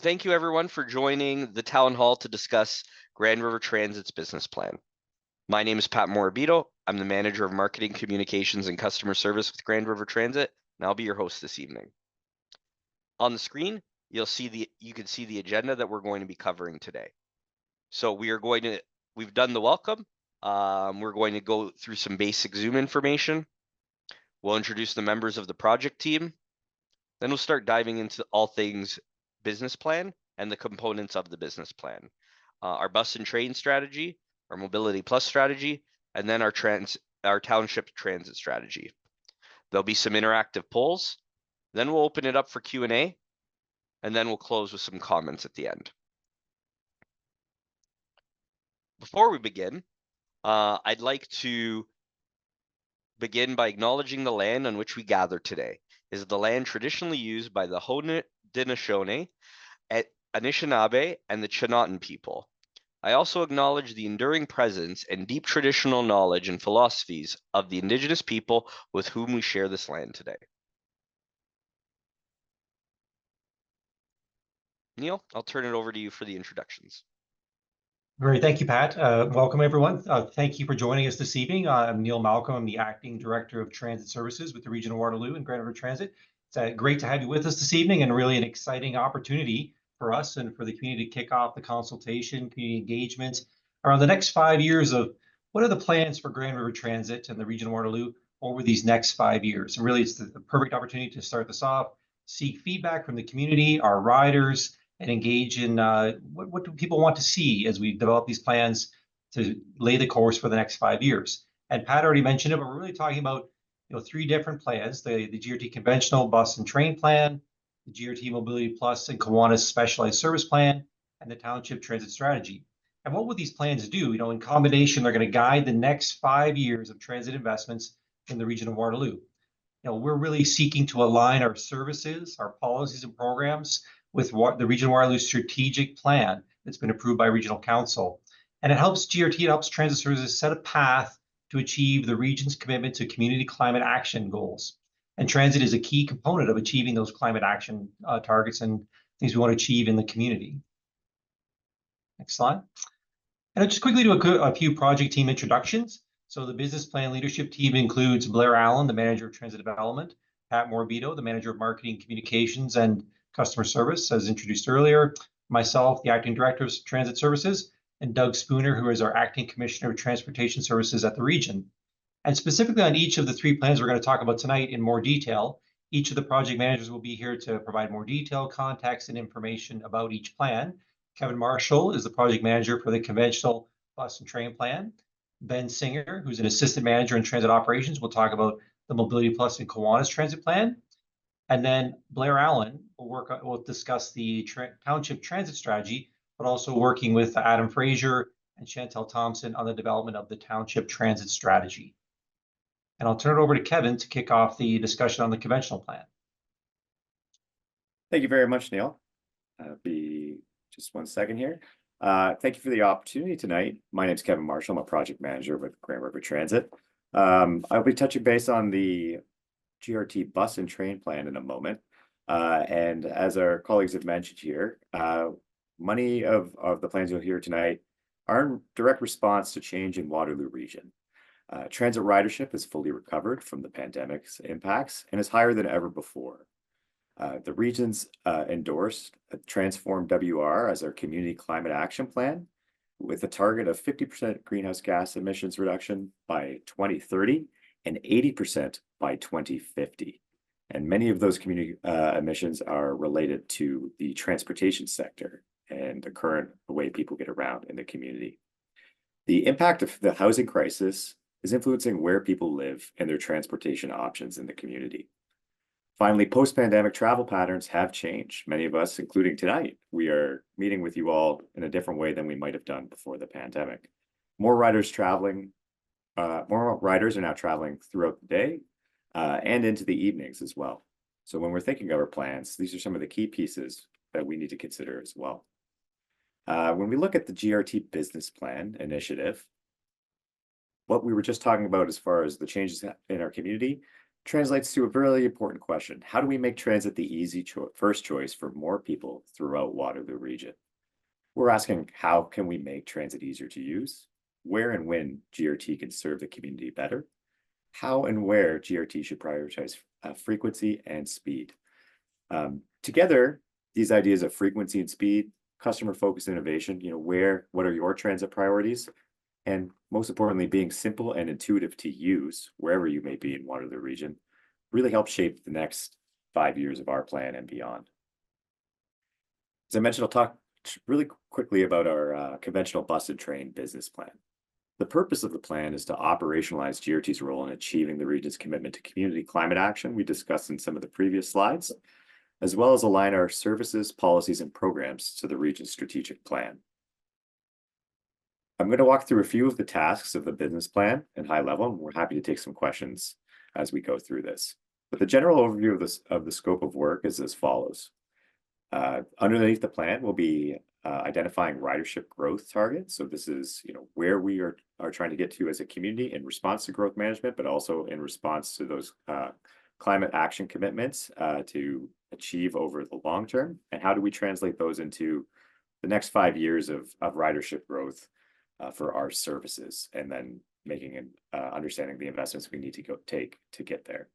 Thank you everyone for joining the town hall to discuss Grand River Transit's business plan. My name is Pat Morabito. I'm the manager of marketing, communications, and customer service with Grand River Transit, and I'll be your host this evening. On the screen, you can see the agenda that we're going to be covering today. So we've done the welcome. We're going to go through some basic Zoom information. We'll introduce the members of the project team. Then we'll start diving into all things business plan and the components of the business plan. Our bus and train strategy, our mobility plus strategy, and then our township transit strategy. There'll be some interactive polls. Then we'll open it up for Q&A, and then we'll close with some comments at the end. Before we begin, I'd like to begin by acknowledging the land on which we gather today. Is the land traditionally used by the Haudenosaunee, Anishinaabe, and the Chinootan people. I also acknowledge the enduring presence and deep traditional knowledge and philosophies of the Indigenous people with whom we share this land today. Neil, I'll turn it over to you for the introductions. Great, thank you, Pat. Welcome, everyone. Thank you for joining us this evening. I'm Neil Malcolm. I'm the Acting Director of Transit Services with the Region of Waterloo and Grand River Transit. It's great to have you with us this evening, and really an exciting opportunity for us and for the community to kick off the consultation, community engagement around the next 5 years of what are the plans for Grand River Transit and the Region of Waterloo over these next 5 years. And really, it's the perfect opportunity to start this off, seek feedback from the community, our riders, and engage in what do people want to see as we develop these plans to lay the course for the next 5 years. And Pat already mentioned it, but we're really talking about 3 different plans: the GRT conventional bus and train plan, the GRT Mobility Plus and Kiwanis Specialized Service Plan, and the Township Transit Strategy. And what will these plans do? In combination, they're going to guide the next 5 years of transit investments in the Region of Waterloo. We're really seeking to align our services, our policies and programs with the Region of Waterloo strategic plan that's been approved by Regional Council. And it helps Transit Services set a path to achieve the region's commitment to community climate action goals. And transit is a key component of achieving those climate action targets and things we want to achieve in the community. Next slide. And I'll just quickly do a few project team introductions. So the business plan leadership team includes Blair Allen, the manager of transit development, Pat Morabito, the manager of marketing, communications, and customer service, as introduced earlier, myself, the acting director of transit services, and Doug Spooner, who is our acting commissioner of transportation services at the region. And specifically on each of the 3 plans we're going to talk about tonight in more detail, each of the project managers will be here to provide more detail, context, and information about each plan. Kevin Marshall is the project manager for the conventional bus and train plan. Ben Singer, who's an assistant manager in transit operations, will talk about the Mobility Plus and Kiwanis transit plan. And then Blair Allen will discuss the township transit strategy, but also working with Adam Fraser and Chantel Thompson on the development of the township transit strategy. And I'll turn it over to Kevin to kick off the discussion on the conventional plan. Thank you very much, Neil. Be just 1 second here. Thank you for the opportunity tonight. My name is Kevin Marshall. I'm a project manager with Grand River Transit. I'll be touching base on the GRT bus and train plan in a moment. And as our colleagues have mentioned here, many of the plans you'll hear tonight are in direct response to change in Waterloo region. Transit ridership is fully recovered from the pandemic's impacts and is higher than ever before. The region's endorsed a Transform WR as our community climate action plan with a target of 50% greenhouse gas emissions reduction by 2030 and 80% by 2050. And many of those community emissions are related to the transportation sector and the current way people get around in the community. The impact of the housing crisis is influencing where people live and their transportation options in the community. Finally, post-pandemic travel patterns have changed. Many of us, including tonight, we are meeting with you all in a different way than we might have done before the pandemic. More riders are now traveling throughout the day and into the evenings as well. So when we're thinking of our plans, these are some of the key pieces that we need to consider as well. When we look at the GRT Business Plan initiative, what we were just talking about as far as the changes in our community, translates to a really important question. How do we make transit the easy first choice for more people throughout Waterloo region? We're asking, how can we make transit easier to use? Where and when GRT can serve the community better? How and where GRT should prioritize frequency and speed. Together, these ideas of frequency and speed, customer-focused innovation, what are your transit priorities? And most importantly, being simple and intuitive to use wherever you may be in Waterloo region really helps shape the next 5 years of our plan and beyond. As I mentioned, I'll talk really quickly about our conventional bus and train business plan. The purpose of the plan is to operationalize GRT's role in achieving the region's commitment to community climate action we discussed in some of the previous slides, as well as align our services, policies, and programs to the region's strategic plan. I'm going to walk through a few of the tasks of the business plan in high level, and we're happy to take some questions as we go through this. But the general overview of the scope of work is as follows. Underneath the plan will be identifying ridership growth targets. So this is where we are trying to get to as a community in response to growth management, but also in response to those climate action commitments to achieve over the long term. And how do we translate those into the next 5 years of ridership growth for our services, and then making and understanding the investments we need to take to get there.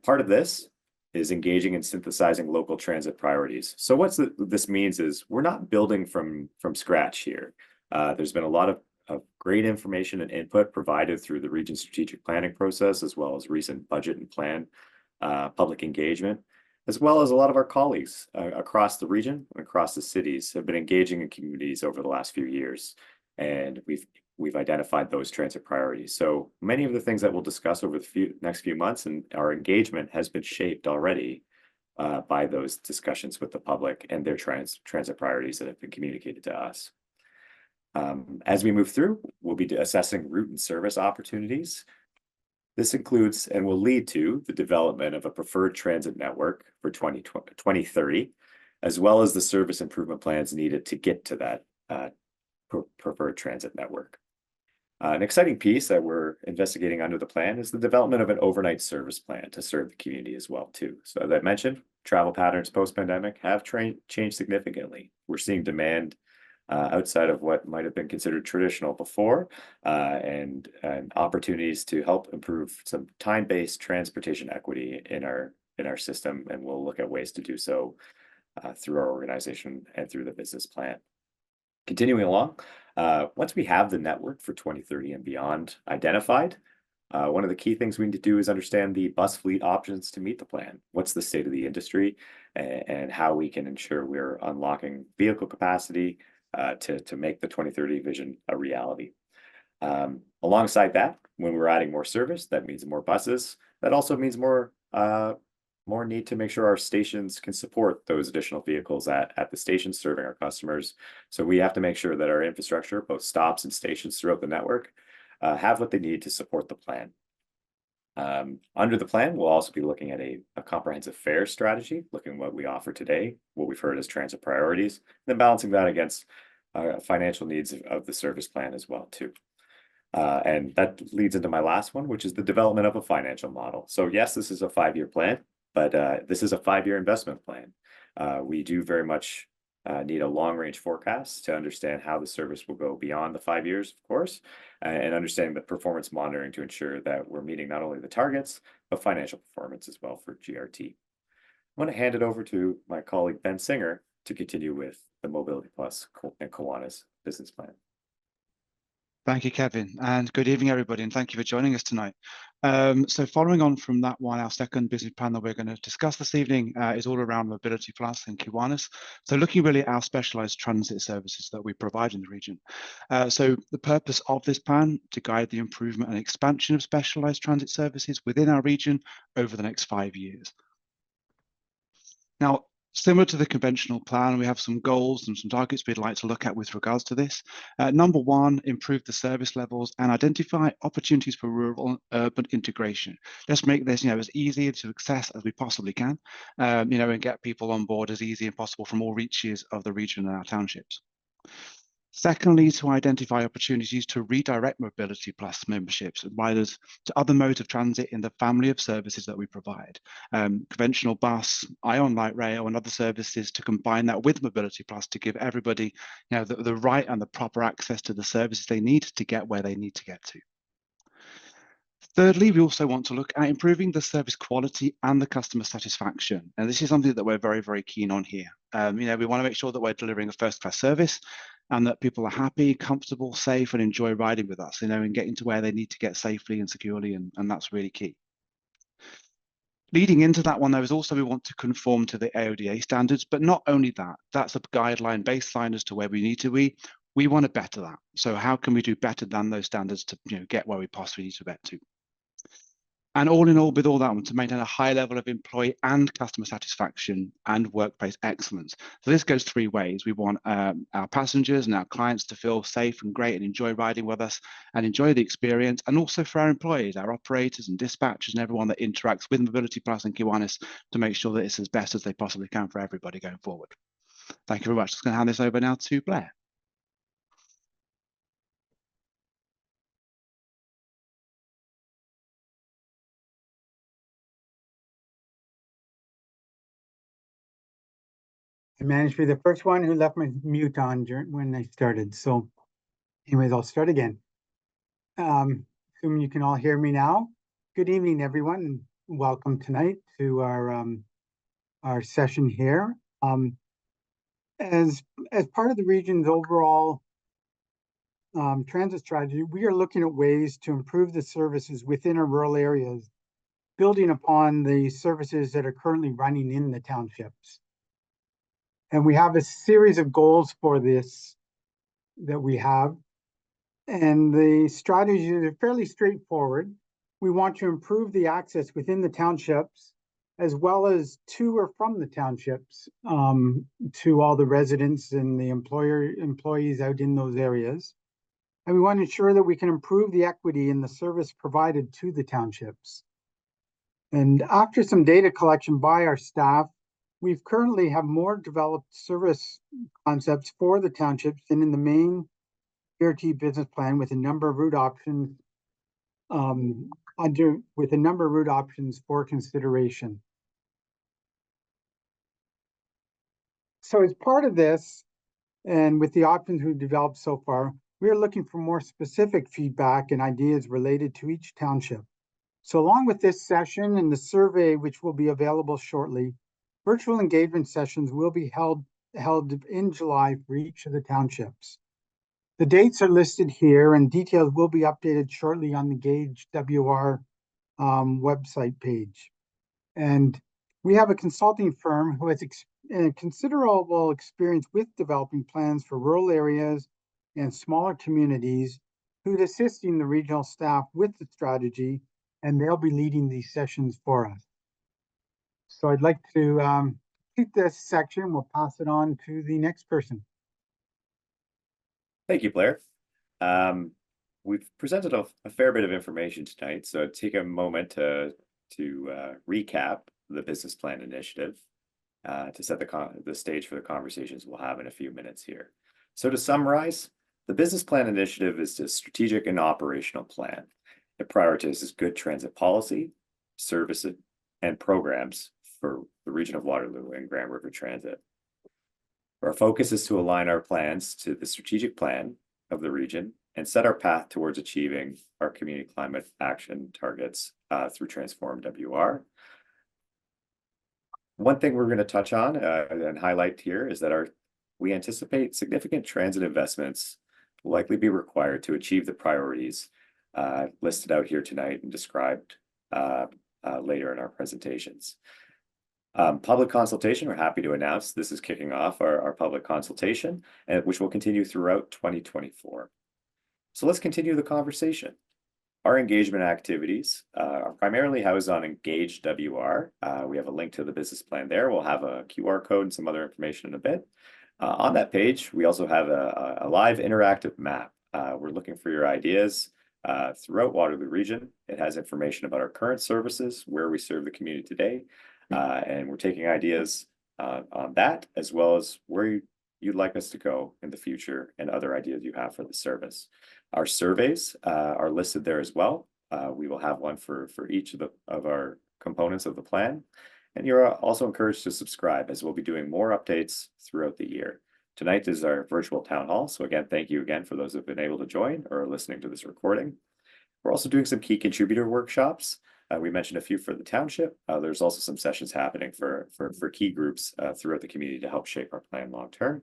Part of this is engaging and synthesizing local transit priorities. So this means is we're not building from scratch here. There's been a lot of great information and input provided through the region strategic planning process, as well as recent budget and plan public engagement, as well as a lot of our colleagues across the region and across the cities have been engaging in communities over the last few years. And we've identified those transit priorities. So many of the things that we'll discuss over the next few months and our engagement has been shaped already by those discussions with the public and their transit priorities that have been communicated to us. As we move through, we'll be assessing route and service opportunities. This includes and will lead to the development of a preferred transit network for 2030, as well as the service improvement plans needed to get to that preferred transit network. An exciting piece that we're investigating under the plan is the development of an overnight service plan to serve the community as well too. So as I mentioned, travel patterns post-pandemic have changed significantly. We're seeing demand outside of what might have been considered traditional before, and opportunities to help improve some time-based transportation equity in our system, and we'll look at ways to do so through our organization and through the business plan. Continuing along, once we have the network for 2030 and beyond identified, one of the key things we need to do is understand the bus fleet options to meet the plan. What's the state of the industry, and how we can ensure we're unlocking vehicle capacity to make the 2030 vision a reality. Alongside that, when we're adding more service, that means more buses. That also means more need to make sure our stations can support those additional vehicles at the stations serving our customers. So we have to make sure that our infrastructure, both stops and stations throughout the network, have what they need to support the plan. Under the plan, we'll also be looking at a comprehensive fare strategy, looking at what we offer today, what we've heard as transit priorities, then balancing that against financial needs of the service plan as well too. And that leads into my last one, which is the development of a financial model. So yes, this is a 5-year plan, but this is a 5-year investment plan. We do very much need a long-range forecast to understand how the service will go beyond the 5 years, of course, and understanding the performance monitoring to ensure that we're meeting not only the targets, but financial performance as well for GRT. I'm going to hand it over to my colleague, Ben Singer, to continue with the Mobility Plus and Kiwanis business plan. Thank you, Kevin, and good evening, everybody, and thank you for joining us tonight. So following on from that one, our second business plan that we're going to discuss this evening is all around Mobility Plus and Kiwanis. So looking really at our specialised transit services that we provide in the region. So the purpose of this plan to guide the improvement and expansion of specialised transit services within our region over the next 5 years. Now, similar to the conventional plan, we have some goals and some targets we'd like to look at with regards to this. Number one, improve the service levels and identify opportunities for rural and urban integration. Let's make this, as easy to access as we possibly can, and get people on board as easy as possible from all reaches of the region and our townships. Secondly, to identify opportunities to redirect Mobility Plus memberships and riders to other modes of transit in the family of services that we provide. Conventional bus, Ion Light Rail, and other services, to combine that with Mobility Plus to give everybody, the right and the proper access to the services they need to get where they need to get to. Thirdly, we also want to look at improving the service quality and the customer satisfaction. And this is something that we're very, very keen on here. We want to make sure that we're delivering a first-class service and that people are happy, comfortable, safe, and enjoy riding with us, and getting to where they need to get safely and securely, and that's really key. Leading into that one, though, is also we want to conform to the AODA standards, but not only that, that's a guideline baseline as to where we need to be. We want to better that. So how can we do better than those standards to get where we possibly need to get to? And all in all, with all that, to maintain a high level of employee and customer satisfaction and workplace excellence. So this goes three ways. We want our passengers and our clients to feel safe and great and enjoy riding with us and enjoy the experience. And also for our employees, our operators and dispatchers and everyone that interacts with Mobility Plus and Kiwanis to make sure that it's as best as they possibly can for everybody going forward. Thank you very much. I'm just going to hand this over now to Blair. I managed to be the first one who left my mute on when I started. So anyways, I'll start again. Assuming you can all hear me now. Good evening, everyone, and welcome tonight to our session here. As part of the region's overall transit strategy, we are looking at ways to improve the services within our rural areas, building upon the services that are currently running in the townships. And we have a series of goals for this that we have. And the strategies are fairly straightforward. We want to improve the access within the townships, as well as to or from the townships, to all the residents and the employees out in those areas. And we want to ensure that we can improve the equity in the service provided to the townships. And after some data collection by our staff, we've currently have more developed service concepts for the townships than in the main GRT business plan, with a number of route options for consideration. So as part of this, and with the options we've developed so far, we are looking for more specific feedback and ideas related to each township. So along with this session and the survey, which will be available shortly, virtual engagement sessions will be held in July for each of the townships. The dates are listed here, and details will be updated shortly on the Gauge WR website page. And we have a consulting firm who has considerable experience with developing plans for rural areas and smaller communities, who's assisting the regional staff with the strategy, and they'll be leading these sessions for us. So I'd like to keep this section. We'll pass it on to the next person. Thank you, Blair. We've presented a fair bit of information tonight, so take a moment to recap the business plan initiative to set the stage for the conversations we'll have in a few minutes here. So to summarize, the business plan initiative is a strategic and operational plan. It prioritizes good transit policy, services, and programs for the region of Waterloo and Grand River Transit. Our focus is to align our plans to the strategic plan of the region and set our path towards achieving our community climate action targets through Transform WR. One thing we're going to touch on and highlight here is that we anticipate significant transit investments will likely be required to achieve the priorities listed out here tonight and described later in our presentations. Public consultation, we're happy to announce this is kicking off our public consultation, which will continue throughout 2024. So let's continue the conversation. Our engagement activities are primarily housed on Engage WR. We have a link to the business plan there. We'll have a QR code and some other information in a bit. On that page, we also have a live interactive map. We're looking for your ideas throughout Waterloo region. It has information about our current services, where we serve the community today, and we're taking ideas on that, as well as where you'd like us to go in the future and other ideas you have for the service. Our surveys are listed there as well. We will have one for each of our components of the plan. And you're also encouraged to subscribe, as we'll be doing more updates throughout the year. Tonight is our virtual town hall. So again, thank you again for those who've been able to join or are listening to this recording. We're also doing some key contributor workshops. We mentioned a few for the township. There's also some sessions happening for key groups throughout the community to help shape our plan long term.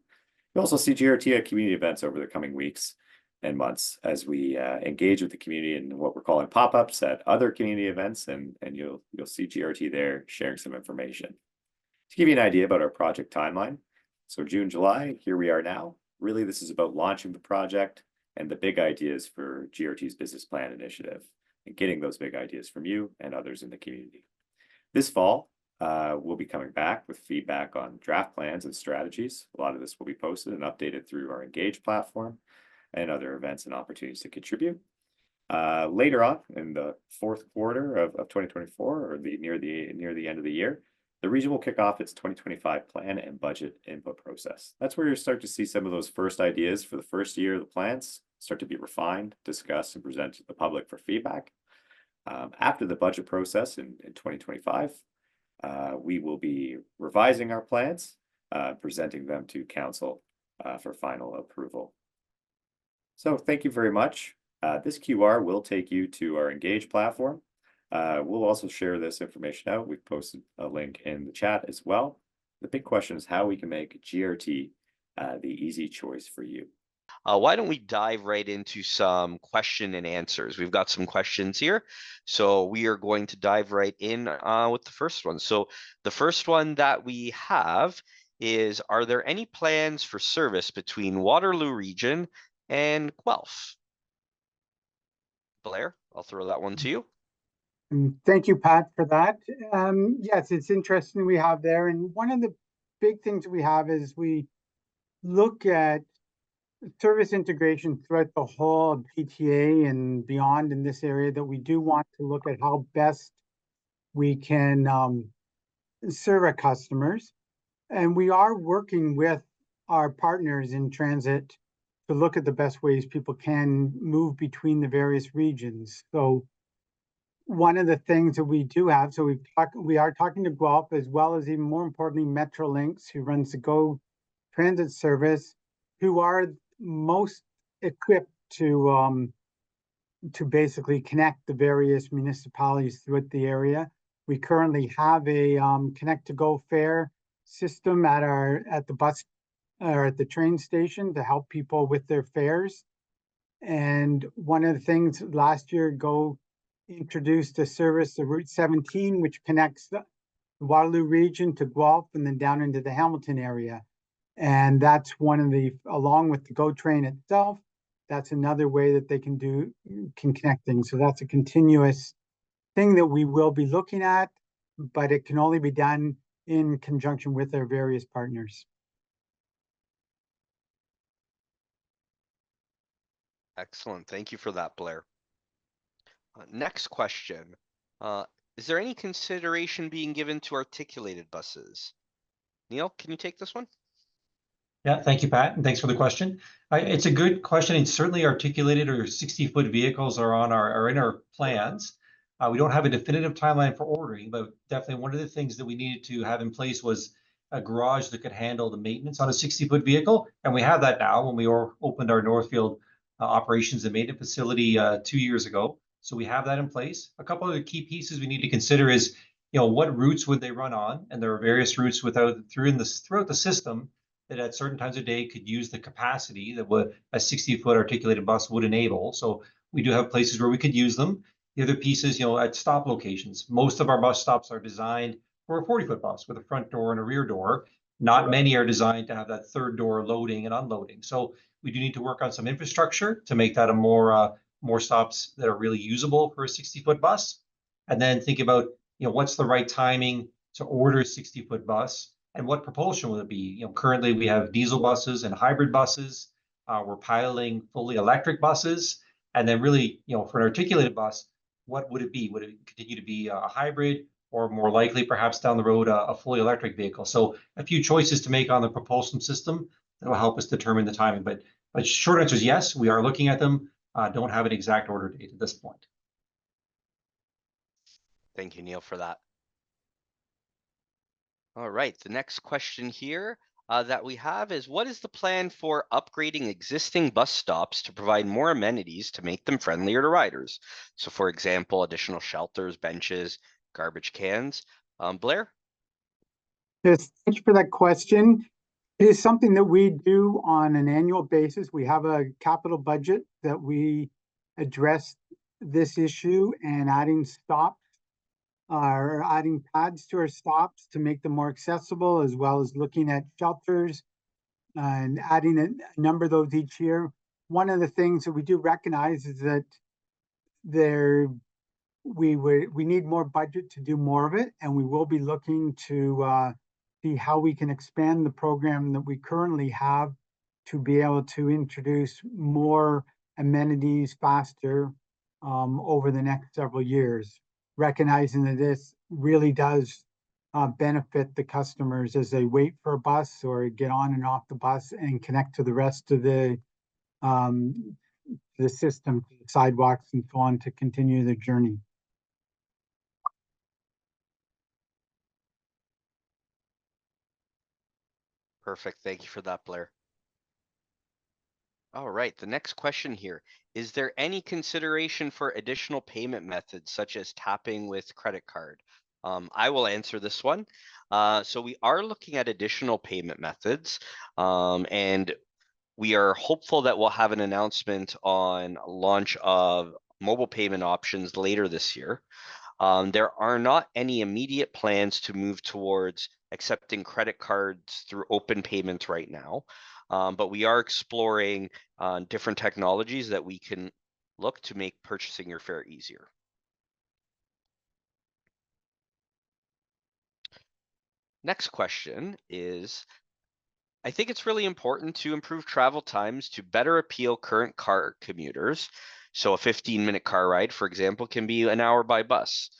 You'll also see GRT at community events over the coming weeks and months as we engage with the community in what we're calling pop-ups at other community events, and you'll see GRT there sharing some information. To give you an idea about our project timeline, so June, July, here we are now. Really, this is about launching the project and the big ideas for GRT's business plan initiative, and getting those big ideas from you and others in the community. This fall, we'll be coming back with feedback on draft plans and strategies. A lot of this will be posted and updated through our Engage platform and other events and opportunities to contribute. Later on in the fourth quarter of 2024, or near the end of the year, the region will kick off its 2025 plan and budget input process. That's where you'll start to see some of those first ideas for the first year of the plans start to be refined, discussed, and presented to the public for feedback. After the budget process in 2025, we will be revising our plans, presenting them to council for final approval. So thank you very much. This QR will take you to our Engage platform. We'll also share this information out. We've posted a link in the chat as well. The big question is how we can make GRT the easy choice for you. Why don't we dive right into some question and answers? We've got some questions here. So we are going to dive right in with the first one. So the first one that we have is, are there any plans for service between Waterloo Region and Guelph? Blair, I'll throw that one to you. Thank you, Pat, for that. Yes, it's interesting we have there. And one of the big things we have is we look at service integration throughout the whole PTA and beyond in this area, that we do want to look at how best we can serve our customers. And we are working with our partners in transit to look at the best ways people can move between the various regions. So one of the things that we do have, so we are talking to Guelph, as well as, even more importantly, Metrolinx, who runs the GO transit service, who are most equipped to basically connect the various municipalities throughout the area. We currently have a connect to go fare system at the bus or at the train station to help people with their fares. And one of the things last year, GO introduced a service, the Route 17, which connects the Waterloo region to Guelph and then down into the Hamilton area. And that's one of the, along with the GO train itself, that's another way that they can connect things. So that's a continuous thing that we will be looking at, but it can only be done in conjunction with our various partners. Excellent. Thank you for that, Blair. Next question. Is there any consideration being given to articulated buses? Neil, can you take this one? Yeah, thank you, Pat, and thanks for the question. It's a good question, and certainly articulated or 60-foot vehicles are in our plans. We don't have a definitive timeline for ordering, but definitely one of the things that we needed to have in place was a garage that could handle the maintenance on a 60-foot vehicle, and we have that now when we opened our Northfield operations and maintenance facility 2 years ago. So we have that in place. A couple of the key pieces we need to consider is, what routes would they run on? And there are various routes throughout the system that at certain times of day could use the capacity that a 60-foot articulated bus would enable. So we do have places where we could use them. The other piece is, at stop locations. Most of our bus stops are designed for a 40-foot bus with a front door and a rear door. Not many are designed to have that third door loading and unloading. So we do need to work on some infrastructure to make that a more stops that are really usable for a 60-foot bus. And then think about, what's the right timing to order a 60-foot bus and what propulsion will it be? Currently we have diesel buses and hybrid buses. We're piloting fully electric buses. And then really, for an articulated bus, what would it be? Would it continue to be a hybrid, or more likely perhaps down the road, a fully electric vehicle? So a few choices to make on the propulsion system. that will help us determine the timing. But short answer is yes, we are looking at them. Don't have an exact order date at this point. Thank you, Neil, for that. All right, the next question here that we have is, what is the plan for upgrading existing bus stops to provide more amenities to make them friendlier to riders? So for example, additional shelters, benches, garbage cans. Blair? Yes, thank you for that question. It is something that we do on an annual basis. We have a capital budget that we address this issue and adding stops or adding pads to our stops to make them more accessible, as well as looking at shelters and adding a number of those each year. One of the things that we do recognize is that we need more budget to do more of it, and we will be looking to see how we can expand the program that we currently have to be able to introduce more amenities faster over the next several years, recognizing that this really does benefit the customers as they wait for a bus or get on and off the bus and connect to the rest of the system, sidewalks and so on, to continue their journey. Perfect. Thank you for that, Blair. All right, the next question here. Is there any consideration for additional payment methods such as tapping with credit card? I will answer this one. So we are looking at additional payment methods, and we are hopeful that we'll have an announcement on launch of mobile payment options later this year. There are not any immediate plans to move towards accepting credit cards through open payments right now, but we are exploring different technologies that we can look to make purchasing your fare easier. Next question is, I think it's really important to improve travel times to better appeal current car commuters. So a 15-minute car ride, for example, can be an hour by bus.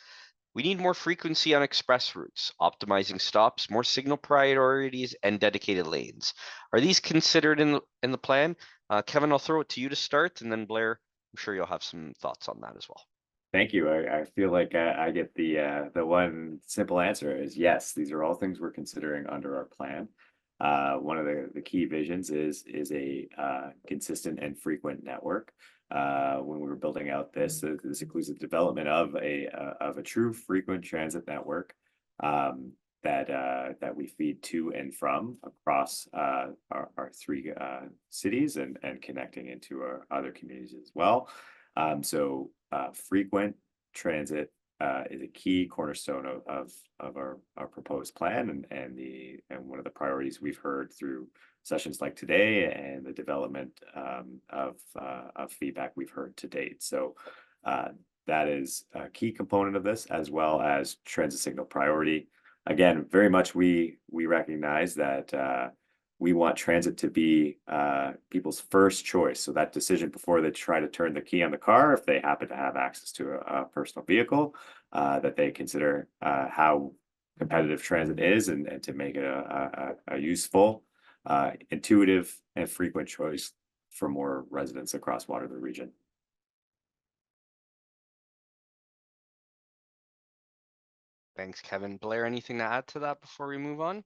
We need more frequency on express routes, optimizing stops, more signal priorities, and dedicated lanes. Are these considered in the plan? Kevin, I'll throw it to you to start, and then Blair, I'm sure you'll have some thoughts on that as well. Thank you. I feel like I get the one simple answer is yes. These are all things we're considering under our plan. One of the key visions is a consistent and frequent network. When we were building out this includes the development of a true frequent transit network that we feed to and from across our three cities and connecting into our other communities as well. So frequent transit is a key cornerstone of our proposed plan and one of the priorities we've heard through sessions like today and the development of feedback we've heard to date. So that is a key component of this, as well as transit signal priority. Again, very much we recognize that we want transit to be people's first choice. So that decision before they try to turn the key on the car, if they happen to have access to a personal vehicle, that they consider how competitive transit is and to make it a useful, intuitive, and frequent choice for more residents across Waterloo region. Thanks, Kevin. Blair, anything to add to that before we move on?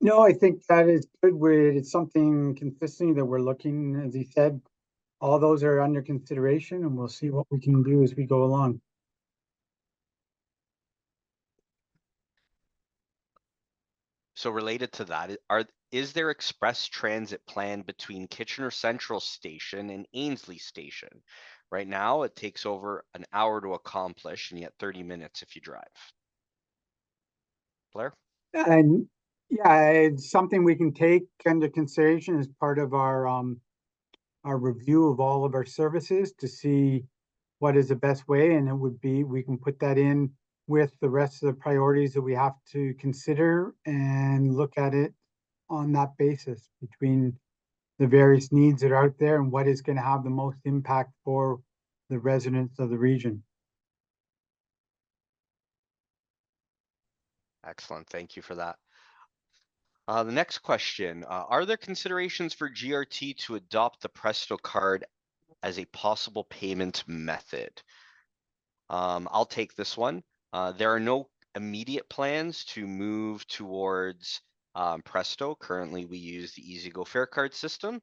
No, I think that is good. It's something consistent that we're looking, as he said, all those are under consideration, and we'll see what we can do as we go along. So related to that, is there express transit plan between Kitchener Central Station and Ainsley Station? Right now, it takes over an hour to accomplish, and yet 30 minutes if you drive. Blair? And yeah, it's something we can take under consideration as part of our review of all of our services to see what is the best way, and it would be, we can put that in with the rest of the priorities that we have to consider and look at it on that basis between the various needs that are out there and what is going to have the most impact for the residents of the region. Excellent. Thank you for that. The next question, are there considerations for GRT to adopt the Presto card as a possible payment method? I'll take this one. There are no immediate plans to move towards Presto. Currently, we use the EasyGo Fare Card system.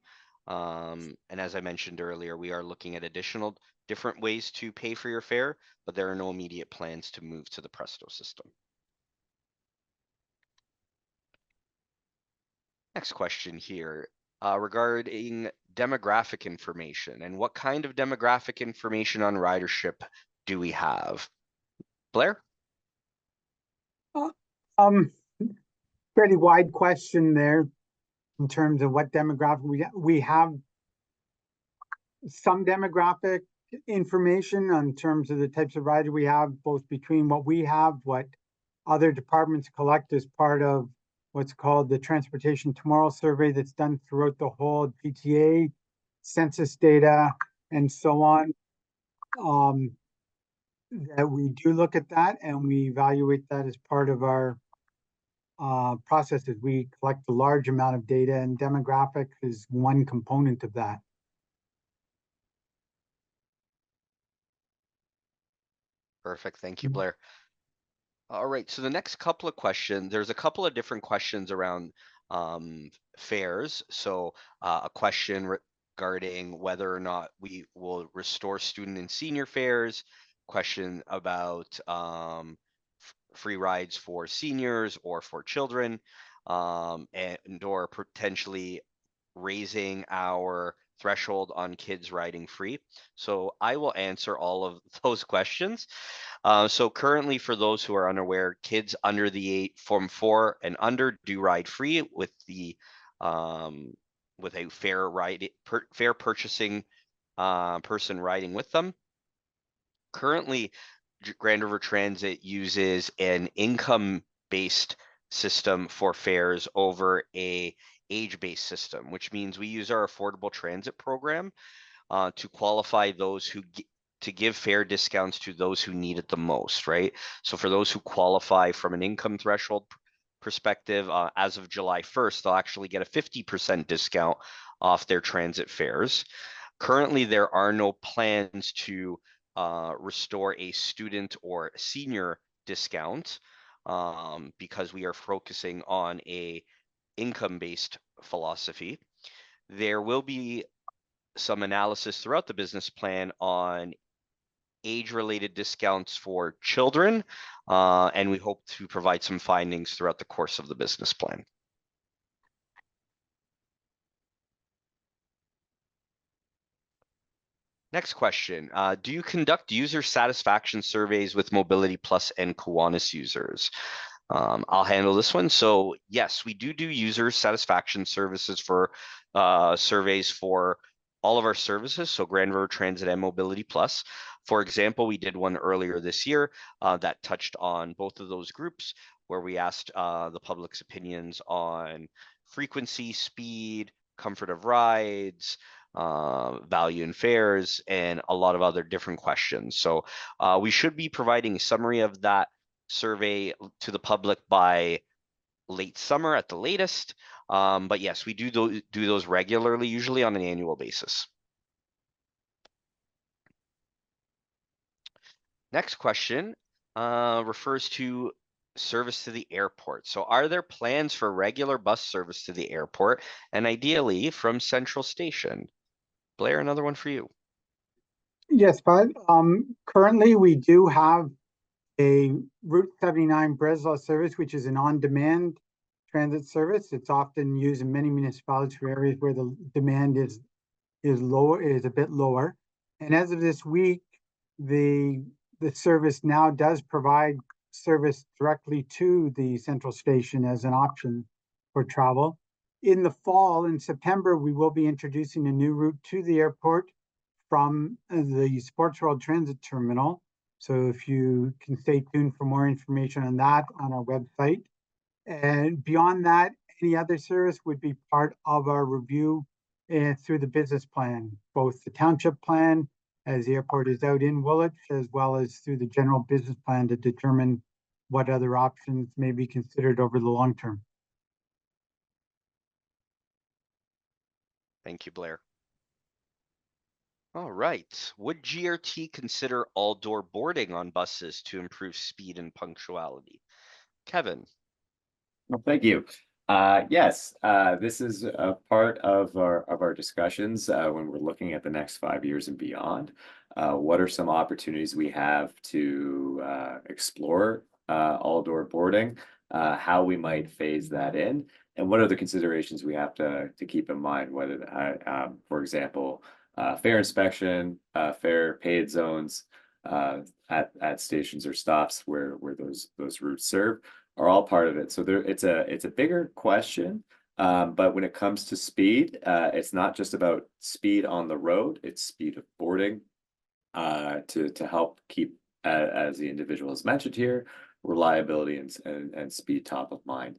And as I mentioned earlier, we are looking at additional different ways to pay for your fare, but there are no immediate plans to move to the Presto system. Next question here, regarding demographic information and what kind of demographic information on ridership do we have? Blair? Pretty wide question there in terms of what demographic we have. Some demographic information on terms of the types of riders we have, both between what we have, what other departments collect as part of what's called the Transportation Tomorrow survey that's done throughout the whole GTA, census data, and so on. That we do look at that and we evaluate that as part of our processes. We collect a large amount of data, and demographic is one component of that. Perfect. Thank you, Blair. All right. So the next couple of questions, there's a couple of different questions around fares. So a question regarding whether or not we will restore student and senior fares, question about free rides for seniors or for children, and or potentially raising our threshold on kids riding free. So I will answer all of those questions. So currently, for those who are unaware, kids under the age from 4 and under do ride free with the with a fair purchasing person riding with them. Currently, Grand River Transit uses an income-based system for fares over a age-based system, which means we use our affordable transit program to qualify those who to give fare discounts to those who need it the most, right? So for those who qualify from an income threshold perspective, as of July 1st, they'll actually get a 50% discount off their transit fares. Currently, there are no plans to restore a student or senior discount because we are focusing on a income-based philosophy. There will be some analysis throughout the business plan on age-related discounts for children, and we hope to provide some findings throughout the course of the business plan. Next question, do you conduct user satisfaction surveys with Mobility Plus and Kiwanis users? I'll handle this one. So yes, we do user satisfaction services for surveys for all of our services, so Grand River Transit and Mobility Plus. For example, we did one earlier this year that touched on both of those groups, where we asked the public's opinions on frequency, speed, comfort of rides, value in fares, and a lot of other different questions. So we should be providing a summary of that survey to the public by late summer at the latest. But yes, we do those regularly, usually on an annual basis. Next question refers to service to the airport. So are there plans for regular bus service to the airport, and ideally from Central Station? Blair, another one for you. Yes, Bud. Currently, we do have a Route 79 Breslau service, which is an on-demand transit service. It's often used in many municipalities for areas where the demand is a bit lower. And as of this week, the service now does provide service directly to the Central Station as an option for travel. In the fall, in September, we will be introducing a new route to the airport from the Sports World Transit Terminal. So if you can stay tuned for more information on that on our website. And beyond that, any other service would be part of our review through the business plan, both the township plan as the airport is out in Woolwich, as well as through the general business plan to determine what other options may be considered over the long term. Thank you, Blair. All right. Would GRT consider all-door boarding on buses to improve speed and punctuality? Kevin. Well, thank you. Yes, this is a part of our discussions when we're looking at the next 5 years and beyond. What are some opportunities we have to explore all-door boarding, how we might phase that in, and what are the considerations we have to keep in mind, whether, for example, fare inspection, fare paid zones at stations or stops where those routes serve are all part of it. So it's a bigger question. But when it comes to speed, it's not just about speed on the road, it's speed of boarding to help keep, as the individual has mentioned here, reliability and speed top of mind.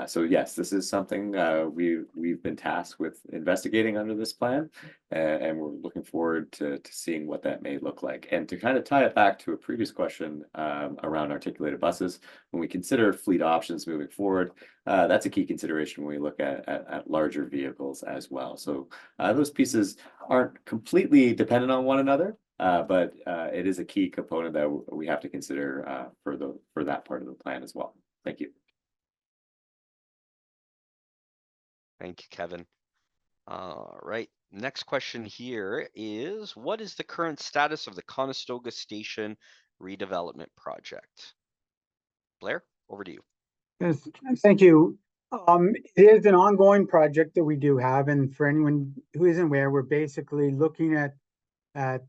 So yes, this is something we've been tasked with investigating under this plan, and we're looking forward to seeing what that may look like. And to kind of tie it back to a previous question around articulated buses, when we consider fleet options moving forward, that's a key consideration when we look at larger vehicles as well. So those pieces aren't completely dependent on one another. But it is a key component that we have to consider for that part of the plan as well. Thank you. Thank you, Kevin. All right. Next question here is, what is the current status of the Conestoga Station redevelopment project? Blair, over to you. Yes, thank you. It is an ongoing project that we do have, and for anyone who isn't aware, we're basically looking at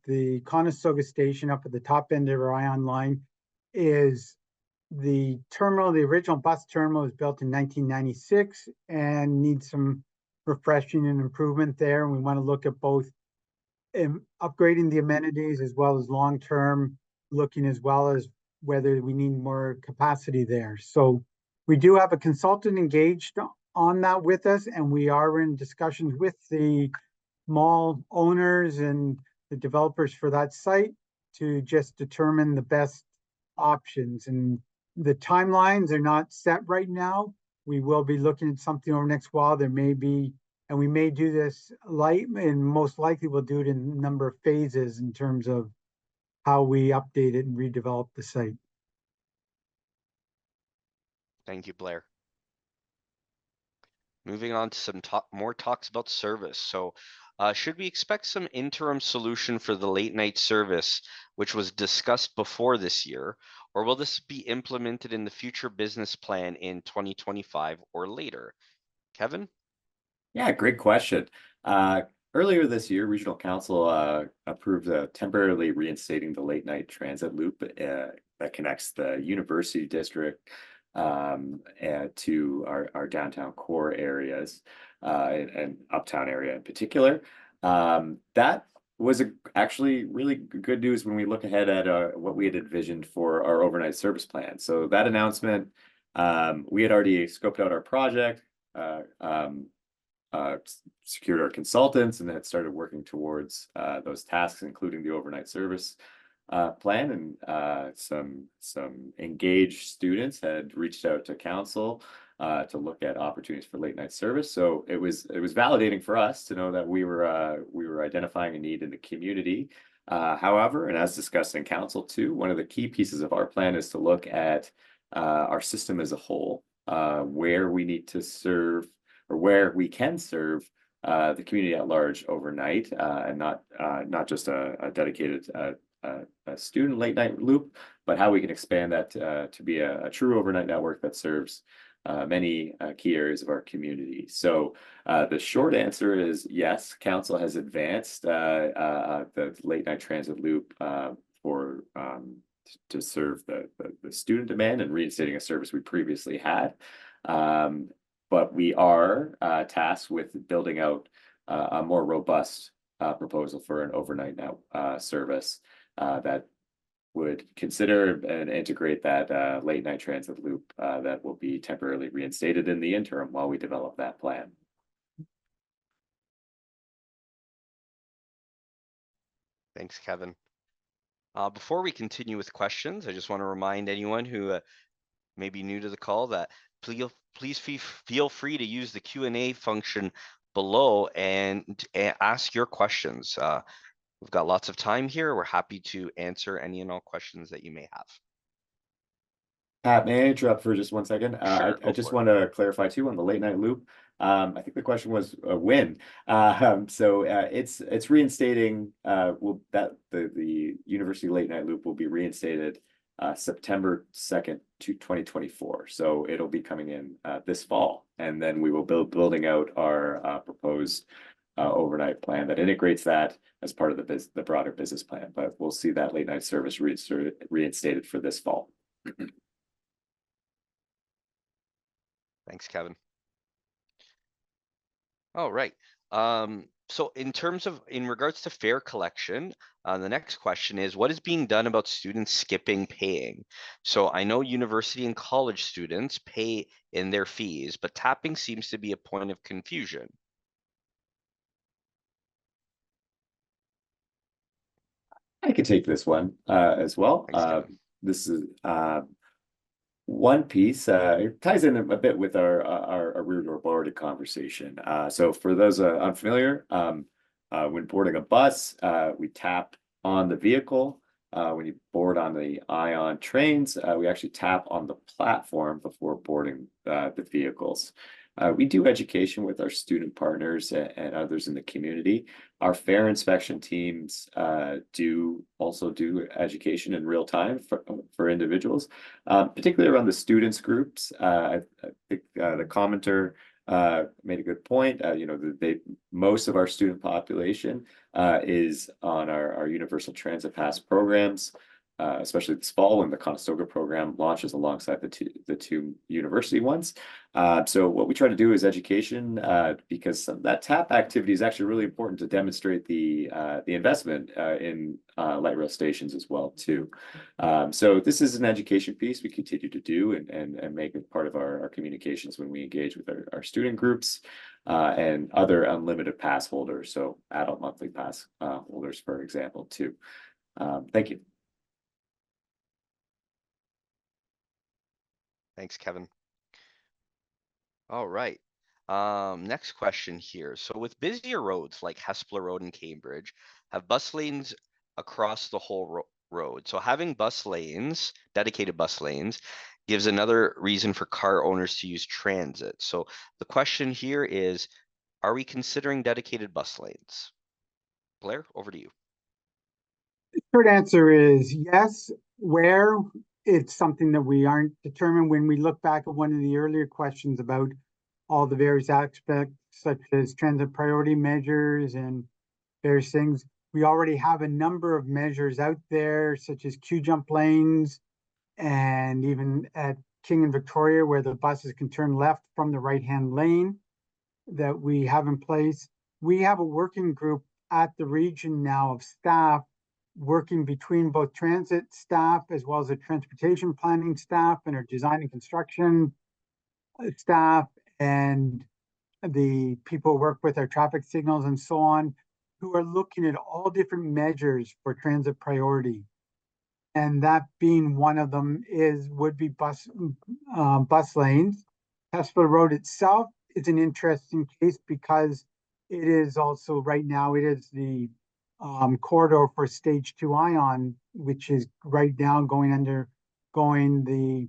the Conestoga Station up at the top end of our Ion line. Is the terminal, the original bus terminal was built in 1996 and needs some refreshing and improvement there. And we want to look at both upgrading the amenities as well as long-term looking, as well as whether we need more capacity there. So we do have a consultant engaged on that with us, and we are in discussions with the mall owners and the developers for that site to just determine the best options. And the timelines are not set right now. We will be looking at something over the next while. There may be, and we may do this light, and most likely we'll do it in a number of phases in terms of how we update it and redevelop the site. Thank you, Blair. Moving on to some more talks about service. So should we expect some interim solution for the late night service, which was discussed before this year, or will this be implemented in the future business plan in 2025 or later? Kevin? Yeah, great question. Earlier this year, Regional Council approved temporarily reinstating the late night transit loop that connects the University District to our downtown core areas and uptown area in particular. That was actually really good news when we look ahead at what we had envisioned for our overnight service plan. So that announcement, we had already scoped out our project, secured our consultants, and then started working towards those tasks, including the overnight service plan. And some engaged students had reached out to council to look at opportunities for late night service. So it was validating for us to know that we were identifying a need in the community. However, and as discussed in council too, one of the key pieces of our plan is to look at our system as a whole, where we need to serve, or where we can serve the community at large overnight, and not just a dedicated a student late night loop, but how we can expand that to be a true overnight network that serves many key areas of our community. So the short answer is yes, council has advanced the late night transit loop for to serve the student demand and reinstating a service we previously had. But we are tasked with building out a more robust proposal for an overnight service that would consider and integrate that late night transit loop that will be temporarily reinstated in the interim while we develop that plan. Thanks, Kevin. Before we continue with questions, I just want to remind anyone who may be new to the call that please feel free to use the Q&A function below and ask your questions. We've got lots of time here. We're happy to answer any and all questions that you may have. Pat, may I interrupt for just 1 second? Sure, I go just for it. want to clarify too on the late night loop. I think the question was when. It's reinstating. The university late night loop will be reinstated September 2nd to 2024. So it'll be coming in this fall, and then we will building out our proposed overnight plan that integrates that as part of the broader business plan. But we'll see that late night service reinstated for this fall. Thanks, Kevin. All right. So in regards to fare collection, the next question is, what is being done about students skipping paying? So I know university and college students pay in their fees, but tapping seems to be a point of confusion. I could take this one as well. Thanks, Kevin. This is one piece. It ties in a bit with our rear door boarding conversation. So for those unfamiliar, when boarding a bus, we tap on the vehicle. When you board on the Ion trains, we actually tap on the platform before boarding the vehicles. We do education with our student partners and others in the community. Our fare inspection teams do education in real time for individuals, particularly around the students groups. I think the commenter made a good point. Most of our student population is on our Universal Transit Pass programs. Especially this fall when the Conestoga program launches alongside the two university ones. So what we try to do is education because that TAP activity is actually really important to demonstrate the investment in light rail stations as well too. So this is an education piece we continue to do and make it part of our communications when we engage with our student groups and other unlimited pass holders. So adult monthly pass holders, for example, too. Thank you. Thanks, Kevin. All right. Next question here. So with busier roads like Hespeler Road and Cambridge, have bus lanes across the whole road. So having bus lanes, dedicated bus lanes, gives another reason for car owners to use transit. So the question here is, are we considering dedicated bus lanes? Blair, over to you. Short answer is yes. Where? It's something that we aren't determined. When we look back at one of the earlier questions about all the various aspects, such as transit priority measures and various things, we already have a number of measures out there, such as queue jump lanes, and even at King and Victoria, where the buses can turn left from the right-hand lane that we have in place. We have a working group at the region now of staff working between both transit staff as well as the transportation planning staff and our design and construction staff and the people who work with our traffic signals and so on, who are looking at all different measures for transit priority. And that being one of them would be bus lanes. Hespeler Road itself is an interesting case because it is also right now, it is the corridor for stage 2 Ion, which is right now undergoing the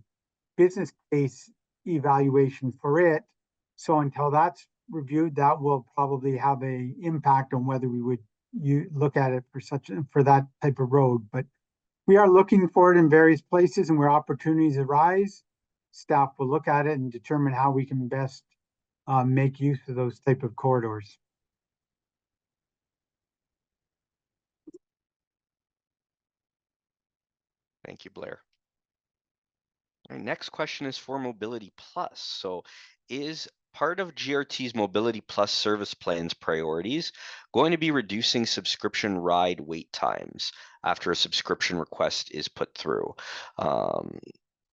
business case evaluation for it. So until that's reviewed, that will probably have a impact on whether we would look at it for that type of road. But we are looking for it in various places, and where opportunities arise, staff will look at it and determine how we can best make use of those type of corridors. Thank you, Blair. Our next question is for Mobility Plus. So is part of GRT's Mobility Plus service plan's priorities going to be reducing subscription ride wait times after a subscription request is put through?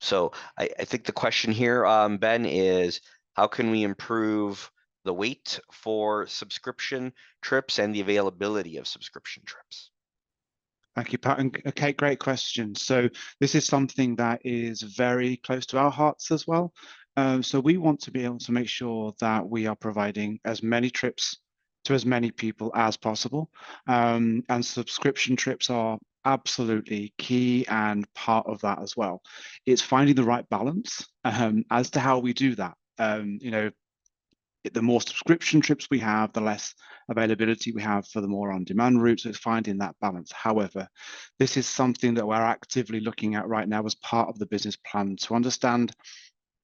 So I think the question here, Ben, is how can we improve the wait for subscription trips and the availability of subscription trips? Thank you, Pat. And Kate, great question. So this is something that is very close to our hearts as well. So we want to be able to make sure that we are providing as many trips to as many people as possible. And subscription trips are absolutely key and part of that as well. It's finding the right balance as to how we do that. The more subscription trips we have, the less availability we have for the more on-demand routes. So it's finding that balance. However, this is something that we're actively looking at right now as part of the business plan to understand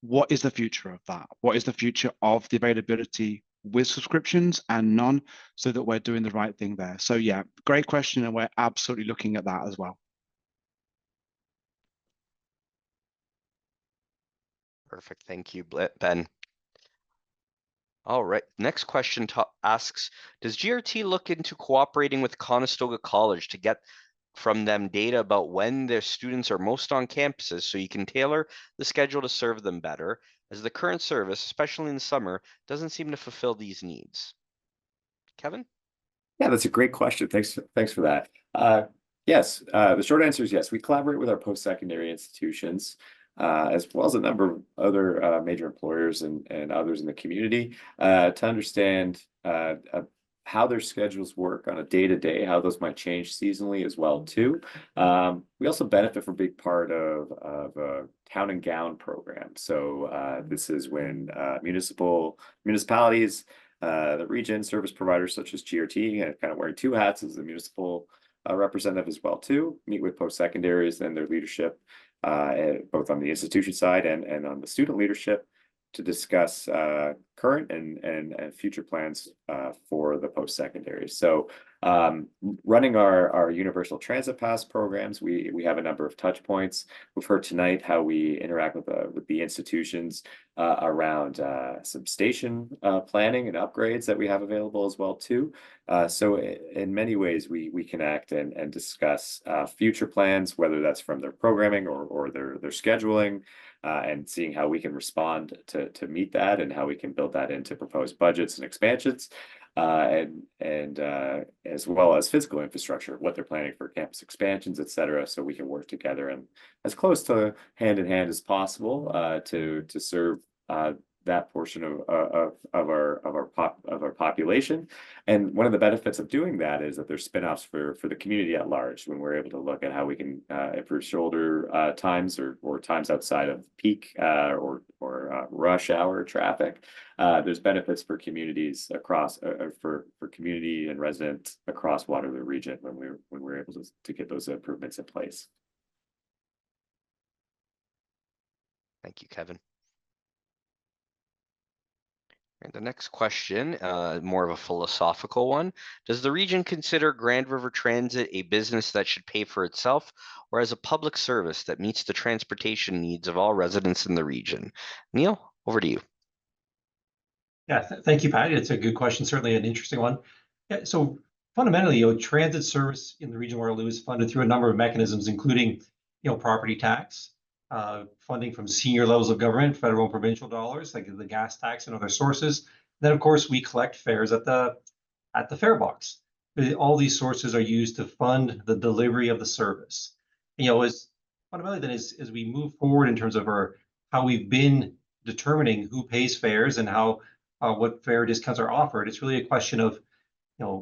what is the future of that? What is the future of the availability with subscriptions and none, so that we're doing the right thing there? So yeah, great question, and we're absolutely looking at that as well. Perfect. Thank you, Ben. All right. Next question asks, does GRT look into cooperating with Conestoga College to get from them data about when their students are most on campuses so you can tailor the schedule to serve them better, as the current service, especially in the summer, doesn't seem to fulfill these needs? Kevin? Yeah, that's a great question. Thanks for that. Yes, the short answer is yes. We collaborate with our post-secondary institutions, as well as a number of other major employers and others in the community, to understand how their schedules work on a day-to-day, how those might change seasonally as well too. We also benefit from a big part of a town and gown program. So this is when municipalities, the region service providers such as GRT, and kind of wearing two hats as the municipal representative as well too, meet with post-secondaries and their leadership, both on the institution side and on the student leadership, to discuss current and future plans for the post-secondary. So running our universal transit pass programs, we have a number of touch points. We've heard tonight how we interact with the institutions around some station planning and upgrades that we have available as well too. So in many ways we connect and discuss future plans, whether that's from their programming or their scheduling, and seeing how we can respond to meet that and how we can build that into proposed budgets and expansions, and as well as physical infrastructure, what they're planning for campus expansions, et cetera, so we can work together and as close to hand in hand as possible to serve that portion of our population. And one of the benefits of doing that is that there's spin-offs for the community at large, when we're able to look at how we can improve shoulder times or times outside of peak or rush hour traffic. There's benefits for communities across for community and residents across Waterloo region when we're able to get those improvements in place. Thank you, Kevin. And the next question, more of a philosophical one. Does the region consider Grand River Transit a business that should pay for itself, or as a public service that meets the transportation needs of all residents in the region? Neil, over to you. Yeah, thank you, Pat. It's a good question, certainly an interesting one. Yeah, so fundamentally, transit service in the region of Waterloo is funded through a number of mechanisms, including, property tax, funding from senior levels of government, federal and provincial dollars, like the gas tax and other sources. Then, of course, we collect fares at the fare box. All these sources are used to fund the delivery of the service. As fundamentally then as we move forward in terms of how we've been determining who pays fares and how what fare discounts are offered, it's really a question of,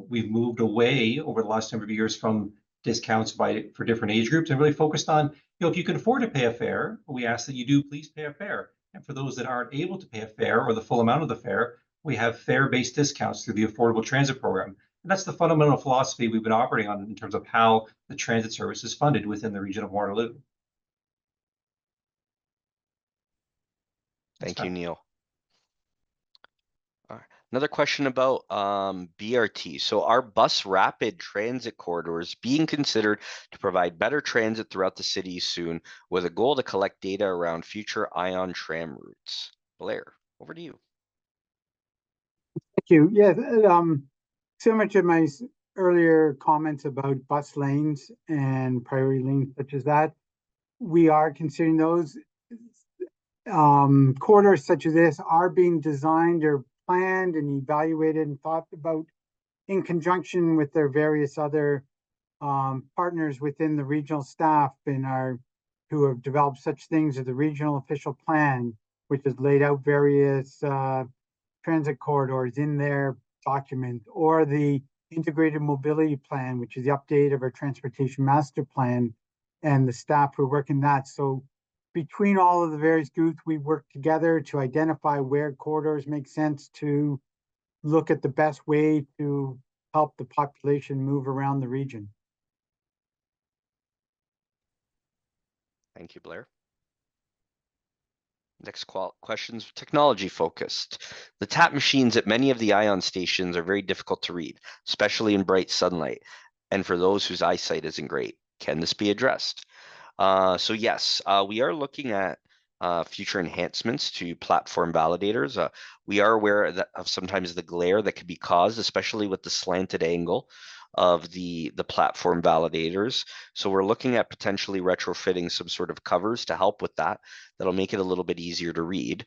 we've moved away over the last number of years from discounts for different age groups and really focused on, if you can afford to pay a fare, we ask that you do please pay a fare. And for those that aren't able to pay a fare or the full amount of the fare, we have fare-based discounts through the Affordable Transit Program. And that's the fundamental philosophy we've been operating on in terms of how the transit service is funded within the region of Waterloo. Thank you, Neil. All right. Another question about BRT. So are bus rapid transit corridors being considered to provide better transit throughout the city soon, with a goal to collect data around future ion tram routes? Blair, over to you. Thank you. Yeah, similar to my earlier comments about bus lanes and priority lanes such as that, we are considering those. Corridors such as this are being designed or planned and evaluated and thought about in conjunction with their various other partners within the regional staff who have developed such things as the regional official plan, which has laid out various transit corridors in their document, or the integrated mobility plan, which is the update of our transportation master plan, and the staff who work in that. So between all of the various groups, we work together to identify where corridors make sense, to look at the best way to help the population move around the region. Thank you, Blair. Next questions, technology focused. The tap machines at many of the ION stations are very difficult to read, especially in bright sunlight, and for those whose eyesight isn't great. Can this be addressed? So yes, we are looking at future enhancements to platform validators. We are aware of sometimes the glare that could be caused, especially with the slanted angle of the platform validators. So we're looking at potentially retrofitting some sort of covers to help with that. That'll make it a little bit easier to read.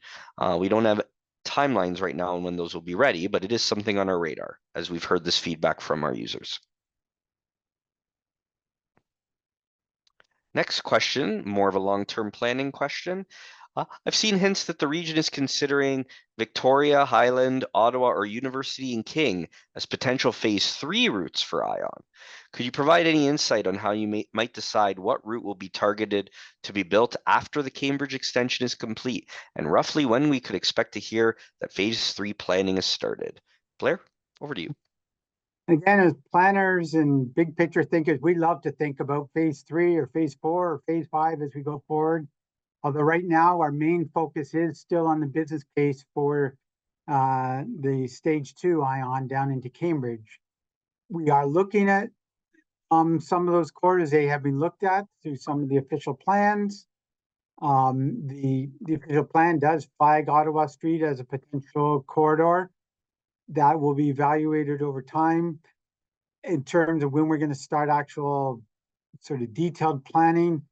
We don't have timelines right now on when those will be ready, but it is something on our radar as we've heard this feedback from our users. Next question, more of a long-term planning question. I've seen hints that the region is considering Victoria, Highland, Ottawa, or University and King as potential phase 3 routes for ION. Could you provide any insight on how you might decide what route will be targeted to be built after the Cambridge extension is complete, and roughly when we could expect to hear that phase 3 planning is started? Blair, over to you. Again, as planners and big picture thinkers, we love to think about phase 3 or phase 4 or phase 5 as we go forward. Although right now our main focus is still on the business case for the stage 2 ION down into Cambridge. We are looking at some of those corridors. They have been looked at through some of the official plans. The official plan does flag Ottawa Street as a potential corridor that will be evaluated over time. In terms of when we're going to start actual sort of detailed planning,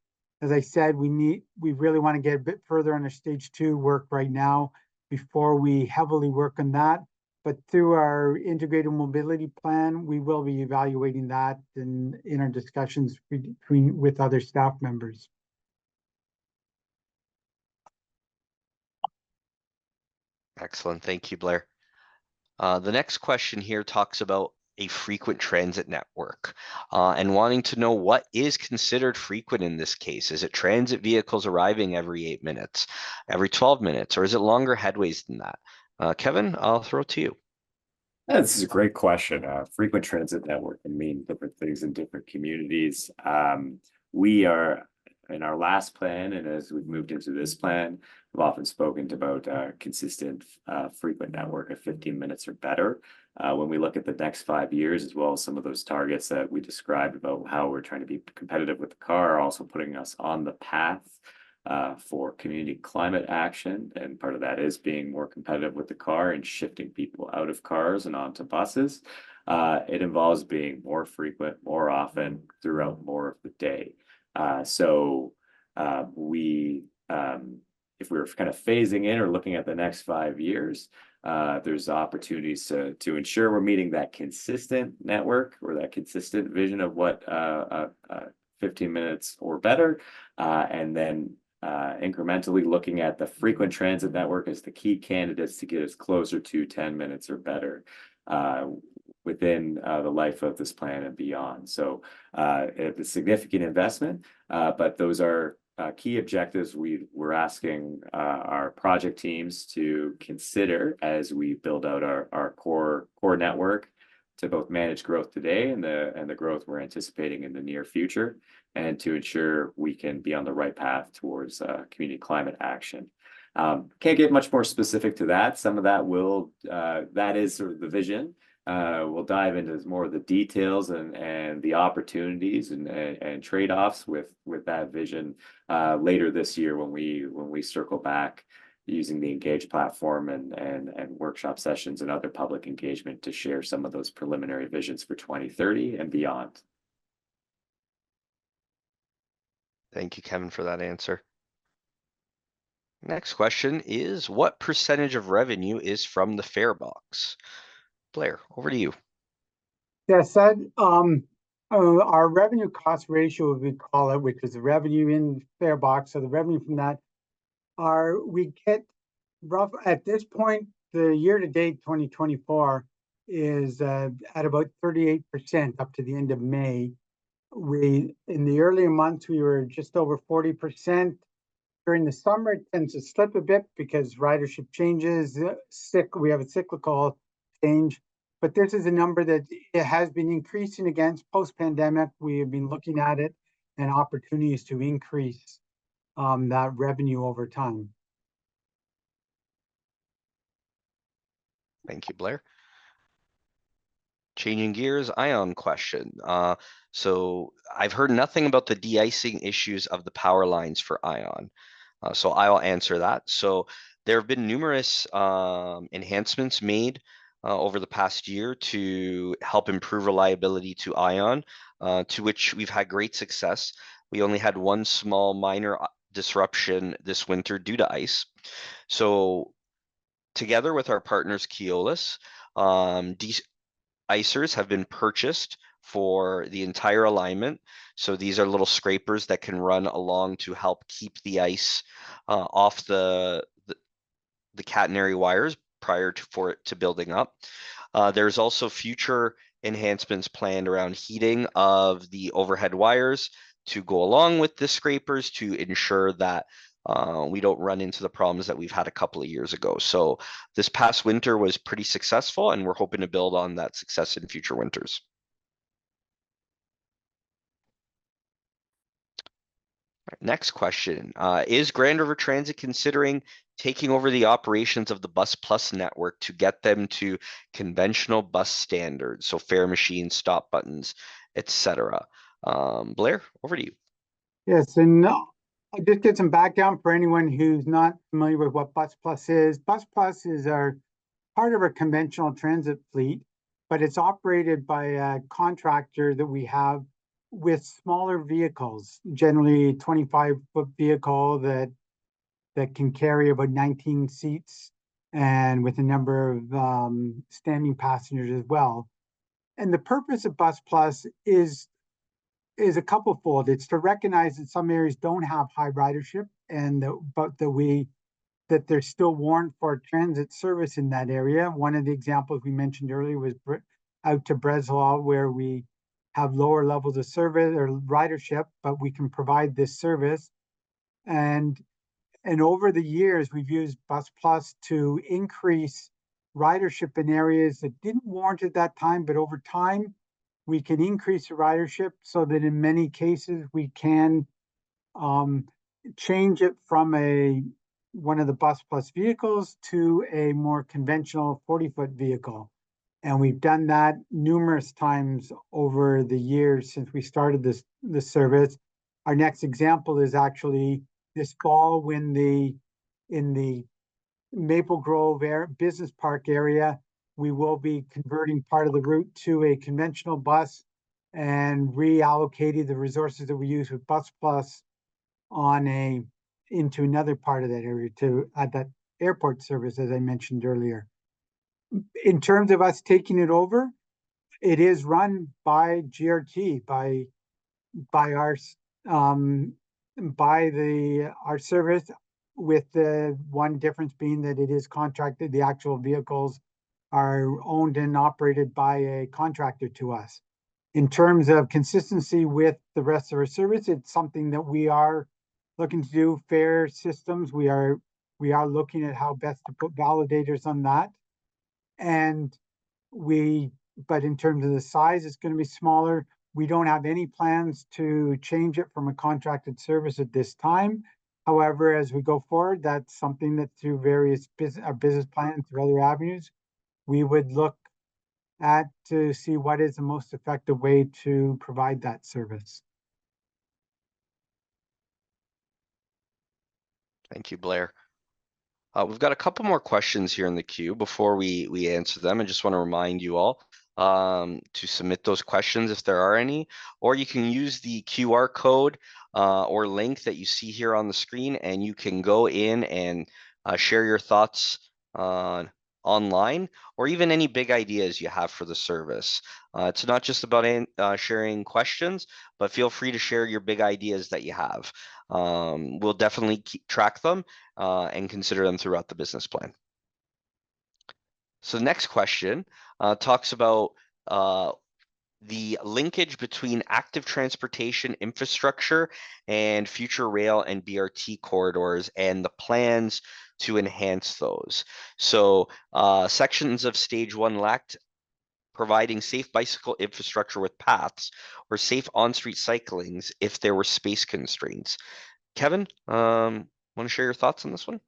as I said, we really want to get a bit further on our stage 2 work right now before we heavily work on that. But through our integrated mobility plan, we will be evaluating that in our discussions with other staff members. Excellent. Thank you, Blair. The next question here talks about a frequent transit network and wanting to know what is considered frequent in this case. Is it transit vehicles arriving every 8 minutes, every 12 minutes, or is it longer headways than that? Kevin, I'll throw it to you. This is a great question. Frequent transit network can mean different things in different communities. We are in our last plan, and as we've moved into this plan, we've often spoken about consistent frequent network of 15 minutes or better. When we look at the next 5 years, as well as some of those targets that we described about how we're trying to be competitive with the car, also putting us on the path for community climate action. And part of that is being more competitive with the car and shifting people out of cars and onto buses. It involves being more frequent, more often, throughout more of the day. If we were kind of phasing in or looking at the next 5 years, there's opportunities to ensure we're meeting that consistent network or that consistent vision of what 15 minutes or better, and then incrementally looking at the frequent transit network as the key candidates to get us closer to 10 minutes or better within the life of this plan and beyond. So it's a significant investment, but those are key objectives we're asking our project teams to consider as we build out our core network to both manage growth today and the growth we're anticipating in the near future, and to ensure we can be on the right path towards community climate action. Can't get much more specific to that. Some of that that is sort of the vision. We'll dive into more of the details and the opportunities and trade-offs with that vision later this year when we circle back using the Engage platform and workshop sessions and other public engagement to share some of those preliminary visions for 2030 and beyond. Thank you, Kevin, for that answer. Next question is, what percentage of revenue is from the fare box? Blair, over to you. Yes, our revenue cost ratio, we call it, which is the revenue in fare box. So the revenue from that we get rough, at this point, the year-to-date 2024 is at about 38% up to the end of May. In the earlier months, we were just over 40%. During the summer, it tends to slip a bit because ridership changes. We have a cyclical change, but this is a number that it has been increasing against post-pandemic. We have been looking at it and opportunities to increase that revenue over time. Thank you, Blair. Changing gears, Ion question. So I've heard nothing about the de-icing issues of the power lines for Ion. So I'll answer that. So there have been numerous enhancements made over the past year to help improve reliability to Ion, to which we've had great success. We only had one small minor disruption this winter due to ice. So together with our partners Keolis, de-icers have been purchased for the entire alignment. So these are little scrapers that can run along to help keep the ice off the catenary wires prior for it to building up. There's also future enhancements planned around heating of the overhead wires to go along with the scrapers to ensure that we don't run into the problems that we've had a couple of years ago. So this past winter was pretty successful, and we're hoping to build on that success in future winters. Next question. Is Grand River Transit considering taking over the operations of the Bus Plus network to get them to conventional bus standards, so fare machines, stop buttons, etc.? Blair, over to you. Yes, and I'll just get some background for anyone who's not familiar with what Bus Plus is. Bus Plus is part of our conventional transit fleet, but it's operated by a contractor that we have with smaller vehicles, generally 25-foot vehicle that can carry about 19 seats and with a number of standing passengers as well. And the purpose of Bus Plus is a couple-fold. It's to recognize that some areas don't have high ridership, and that there's still warrant for transit service in that area. One of the examples we mentioned earlier was out to Breslau, where we have lower levels of service or ridership, but we can provide this service. And over the years, we've used Bus Plus to increase ridership in areas that didn't warrant at that time, but over time, we can increase the ridership so that in many cases we can change it from one of the Bus Plus vehicles to a more conventional 40-foot vehicle. And we've done that numerous times over the years since we started this service. Our next example is actually this fall when in the Maple Grove Business Park area, we will be converting part of the route to a conventional bus and reallocating the resources that we use with Bus Plus into another part of that area to add that airport service, as I mentioned earlier. In terms of us taking it over, it is run by GRT, by our service, with the one difference being that it is contracted. The actual vehicles are owned and operated by a contractor to us. In terms of consistency with the rest of our service, it's something that we are looking to do. Fare systems, we are looking at how best to put validators on that. But in terms of the size, it's going to be smaller. We don't have any plans to change it from a contracted service at this time. However, as we go forward, that's something that through various business plans, through other avenues, we would look at to see what is the most effective way to provide that service. Thank you, Blair. We've got a couple more questions here in the queue. Before we answer them, I just want to remind you all to submit those questions if there are any, or you can use the QR code or link that you see here on the screen, and you can go in and share your thoughts on online, or even any big ideas you have for the service. It's not just about sharing questions, but feel free to share your big ideas that you have. We'll definitely track them and consider them throughout the business plan. So the next question talks about the linkage between active transportation infrastructure and future rail and BRT corridors and the plans to enhance those. So sections of stage 1 lacked providing safe bicycle infrastructure with paths or safe on-street cyclings if there were space constraints. Kevin, want to share your thoughts on this one?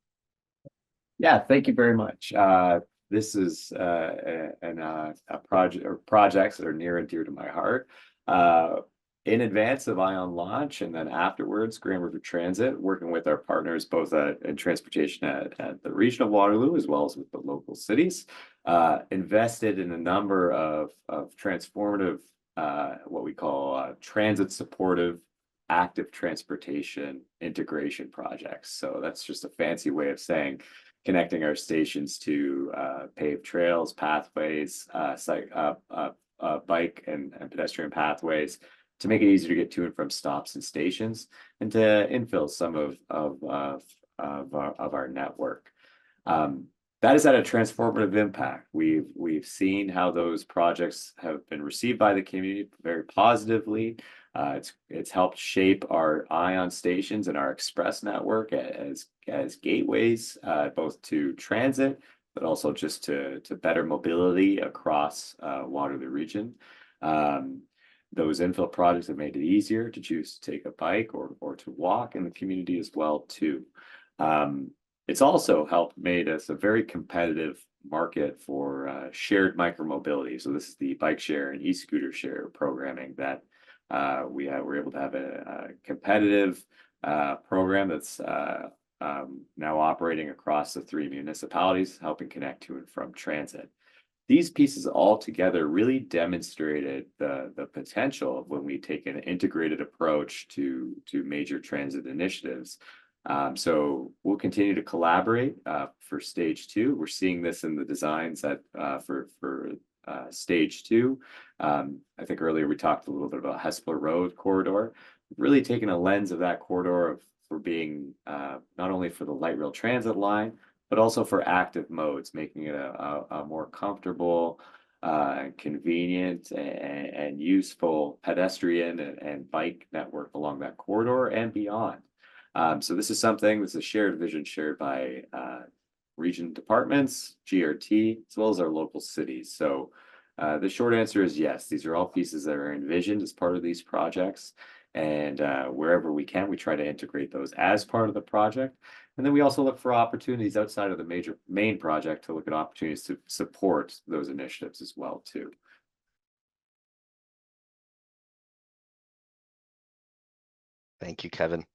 Yeah, thank you very much. This is a project or projects that are near and dear to my heart. In advance of ION launch and then afterwards, Grand River Transit, working with our partners both in transportation at the region of Waterloo as well as with the local cities, invested in a number of transformative, what we call transit supportive active transportation integration projects. So that's just a fancy way of saying connecting our stations to paved trails, pathways, bike and pedestrian pathways to make it easier to get to and from stops and stations, and to infill some of our network. That has had a transformative impact. We've seen how those projects have been received by the community very positively. It's helped shape our ION stations and our express network as gateways, both to transit, but also just to better mobility across Waterloo region. Those infill projects have made it easier to choose to take a bike or to walk in the community as well too. It's also helped made us a very competitive market for shared micromobility. So this is the bike share and e-scooter share programming that we're able to have a competitive program that's now operating across the 3 municipalities, helping connect to and from transit. These pieces all together really demonstrated the potential of when we take an integrated approach to major transit initiatives. So we'll continue to collaborate for stage 2. We're seeing this in the designs that for stage 2. I think earlier we talked a little bit about Hespeler Road corridor. Really taking a lens of that corridor for being not only for the light rail transit line, but also for active modes, making it a more comfortable, convenient, and useful pedestrian and bike network along that corridor and beyond. So this is something that's a shared vision shared by region departments, GRT, as well as our local cities. So the short answer is yes, these are all pieces that are envisioned as part of these projects. And wherever we can, we try to integrate those as part of the project. And then we also look for opportunities outside of the main project to look at opportunities to support those initiatives as well too. Thank you, Kevin.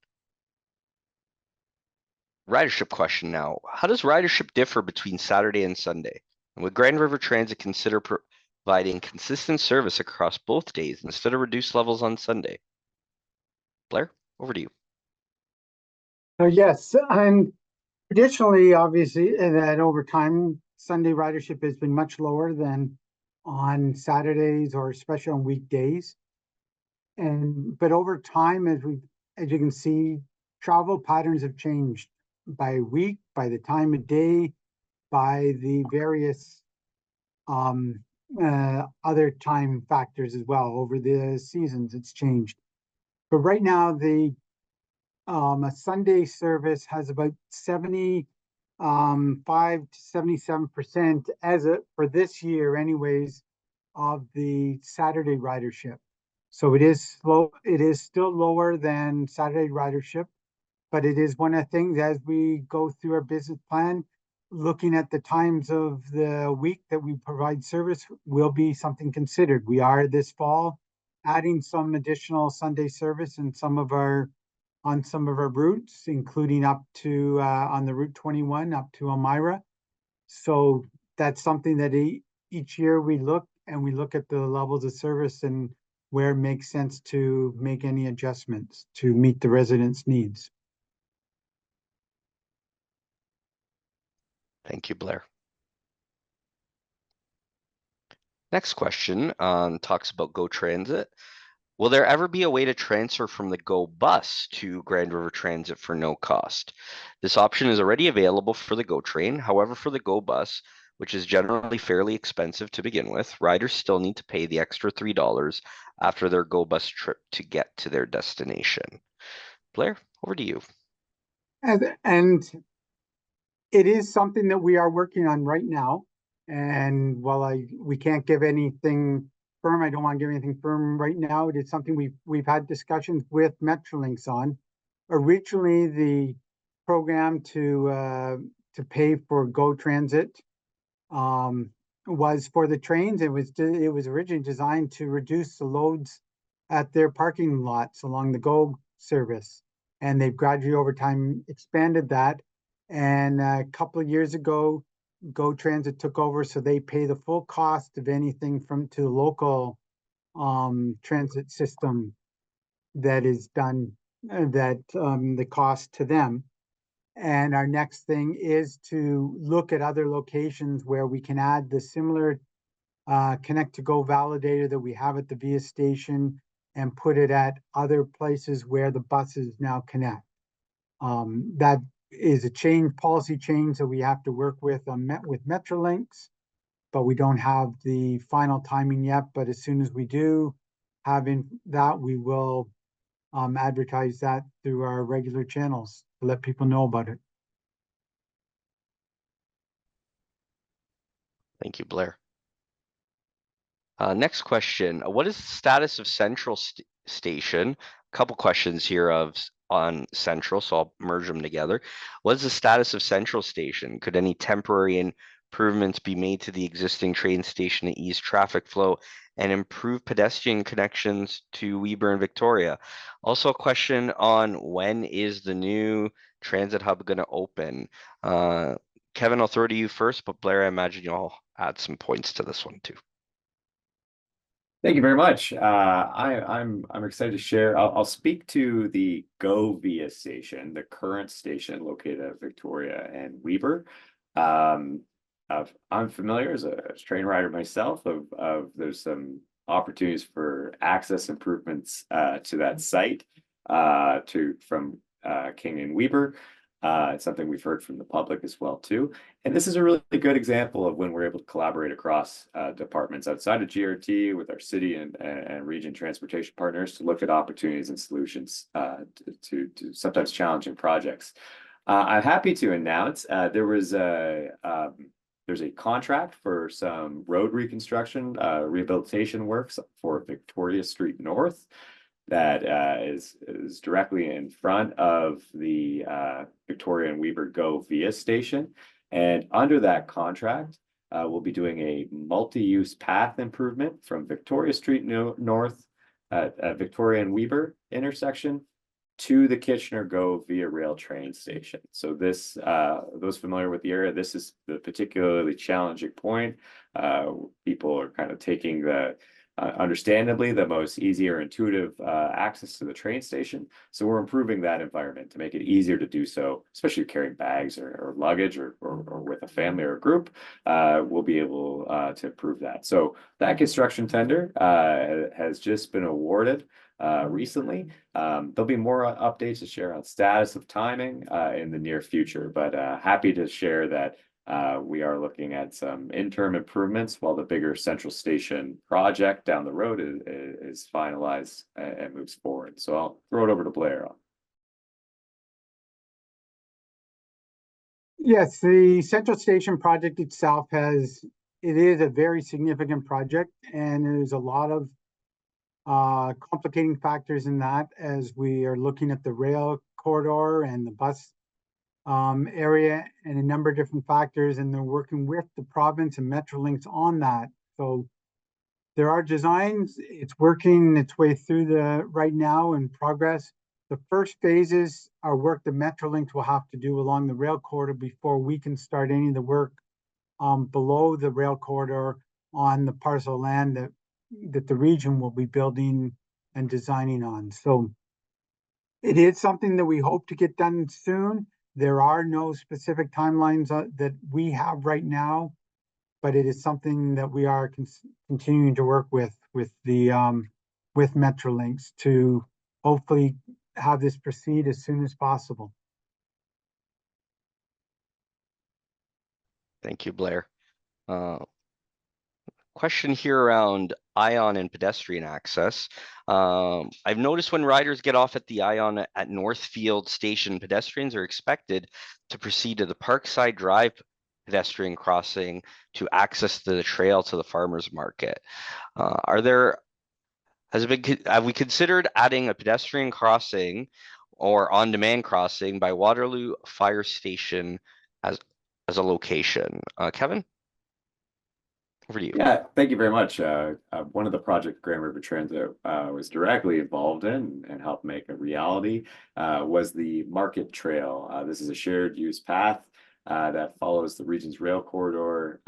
Ridership question now. How does ridership differ between Saturday and Sunday? And would Grand River Transit consider providing consistent service across both days instead of reduced levels on Sunday? Blair, over to you. So yes, and traditionally, obviously, and over time, Sunday ridership has been much lower than on Saturdays or especially on weekdays. But over time, as you can see, travel patterns have changed by week, by the time of day, by the various other time factors as well. Over the seasons, it's changed. But right now, a Sunday service has about 75 to 77% for this year, anyways, of the Saturday ridership. So it is slow. It is still lower than Saturday ridership, but it is one of the things as we go through our business plan, looking at the times of the week that we provide service will be something considered. We are this fall adding some additional Sunday service on some of our routes, including up to on the Route 21 up to Elmira. So that's something that each year we look at the levels of service and where it makes sense to make any adjustments to meet the residents' needs. Thank you, Blair. Next question talks about Go Transit. Will there ever be a way to transfer from the Go bus to Grand River Transit for no cost? This option is already available for the Go train. However, for the Go bus, which is generally fairly expensive to begin with, riders still need to pay the extra $3 after their Go bus trip to get to their destination. Blair, over to you. And it is something that we are working on right now. And while we can't give anything firm, I don't want to give anything firm right now. It is something we've had discussions with Metrolinx on. Originally, the program to pay for Go Transit was for the trains. It was originally designed to reduce the loads at their parking lots along the Go service, and they've gradually over time expanded that. And a couple of years ago, Go Transit took over, so they pay the full cost of anything to the local transit system that is done, the cost to them. And our next thing is to look at other locations where we can add the similar Connect to Go validator that we have at the VIA station and put it at other places where the buses now connect. That is a policy change that we have to work with Metrolinx, but we don't have the final timing yet. But as soon as we do having that, we will advertise that through our regular channels to let people know about it. Thank you, Blair. Next question. What is the status of Central Station? A couple questions here on Central, so I'll merge them together. What is the status of Central Station? Could any temporary improvements be made to the existing train station to ease traffic flow and improve pedestrian connections to Weber and Victoria? Also a question on when is the new transit hub going to open? Kevin, I'll throw to you first, but Blair, I imagine you'll add some points to this one too. Thank you very much. I'm excited to share. I'll speak to the Go Via station, the current station located at Victoria and Weber. I'm familiar as a train rider myself of there's some opportunities for access improvements to that site from King and Weber. It's something we've heard from the public as well too. And this is a really good example of when we're able to collaborate across departments outside of GRT with our city and region transportation partners to look at opportunities and solutions to sometimes challenging projects. I'm happy to announce there's a contract for some road reconstruction, rehabilitation works for Victoria Street North that is directly in front of the Victoria and Weber Go Via station. And under that contract, we'll be doing a multi-use path improvement from Victoria Street North at Victoria and Weber intersection to the Kitchener Go Via Rail train station. So this, those familiar with the area, this is the particularly challenging point. People are kind of taking the understandably the most easier intuitive access to the train station. So we're improving that environment to make it easier to do so, especially carrying bags or luggage or with a family or a group. We'll be able to improve that. So that construction tender has just been awarded recently. There'll be more updates to share on status of timing in the near future, but happy to share that we are looking at some interim improvements while the bigger Central Station project down the road is finalized and moves forward. So I'll throw it over to Blair. Yes, the Central Station project itself it is a very significant project, and there's a lot of complicating factors in that as we are looking at the rail corridor and the bus area and a number of different factors, and they're working with the province and Metrolinx on that. So there are designs, it's working its way through right now in progress. The first phases are work that Metrolinx will have to do along the rail corridor before we can start any of the work below the rail corridor on the parcel of land that the region will be building and designing on. So it is something that we hope to get done soon. There are no specific timelines that we have right now, but it is something that we are continuing to work with the with Metrolinx to hopefully have this proceed as soon as possible. Thank you, Blair. Question here around Ion and pedestrian access. I've noticed when riders get off at the Ion at Northfield Station, pedestrians are expected to proceed to the Parkside Drive pedestrian crossing to access the trail to the farmers market. Have we considered adding a pedestrian crossing or on-demand crossing by Waterloo Fire Station as a location? Kevin? Over to you. Yeah, thank you very much. One of the projects Grand River Transit was directly involved in and helped make a reality was the Market Trail. This is a shared use path that follows the region's rail corridor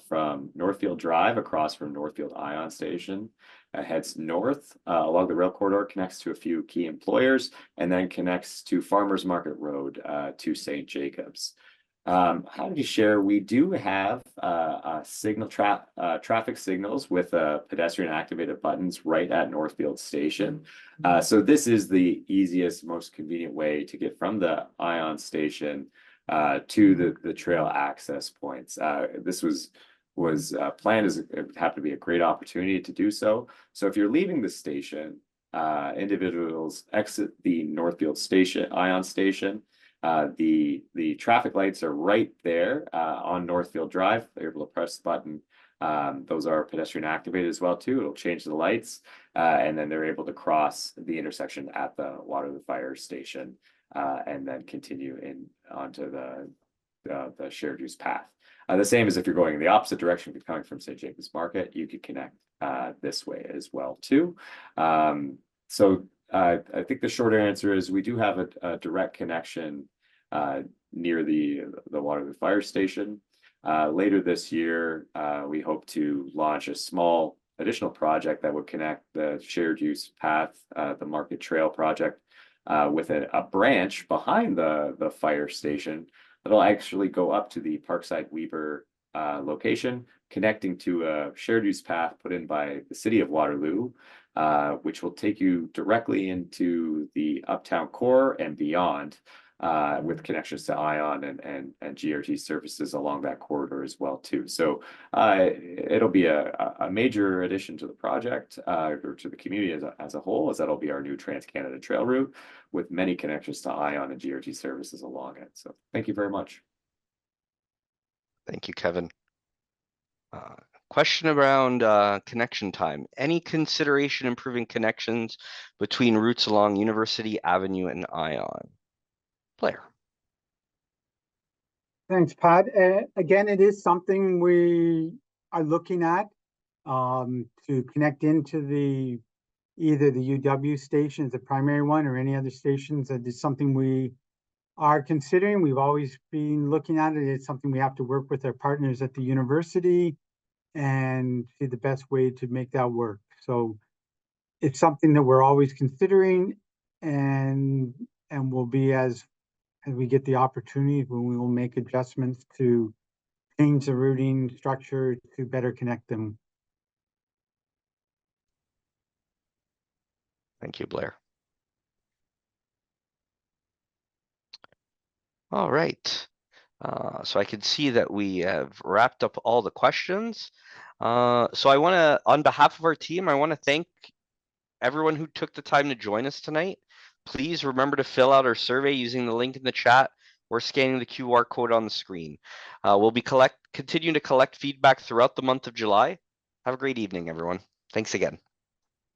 from Northfield Drive across from Northfield Ion Station. Heads north along the rail corridor, connects to a few key employers, and then connects to Farmers Market Road to St. Jacobs. How did you share? We do have traffic signals with pedestrian activated buttons right at Northfield Station. So this is the easiest, most convenient way to get from the Ion Station to the trail access points. This was planned as it happened to be a great opportunity to do so. So if you're leaving the station, individuals exit the Northfield Station, Ion Station. The traffic lights are right there on Northfield Drive. They're able to press the button. Those are pedestrian activated as well too. It'll change the lights, and then they're able to cross the intersection at the Waterloo Fire Station, and then continue onto the shared use path. The same as if you're going in the opposite direction, if you're coming from St. Jacobs Market, you could connect this way as well too. So I think the shorter answer is we do have a direct connection near the Waterloo Fire Station. Later this year, we hope to launch a small additional project that would connect the shared use path, the Market Trail project, with a branch behind the fire station that'll actually go up to the Parkside Weber location, connecting to a shared use path put in by the city of Waterloo, which will take you directly into the uptown core and beyond, with connections to Ion and GRT services along that corridor as well too. So it'll be a major addition to the project or to the community as a whole, as that'll be our new Trans-Canada Trail route with many connections to Ion and GRT services along it. So thank you very much. Thank you, Kevin. Question around connection time. Any consideration improving connections between routes along University Avenue and Ion? Blair. Thanks, Pat. Again, it is something we are looking at to connect into either the UW station as the primary one or any other stations. That is something we are considering. We've always been looking at it. It's something we have to work with our partners at the university and see the best way to make that work. So it's something that we're always considering, and will be as we get the opportunity, when we will make adjustments to change the routing structure to better connect them. Thank you, Blair. All right. So I can see that we have wrapped up all the questions. So I want to, on behalf of our team, I want to thank everyone who took the time to join us tonight. Please remember to fill out our survey using the link in the chat or scanning the QR code on the screen. We'll be continuing to collect feedback throughout the month of July. Have a great evening, everyone. Thanks again.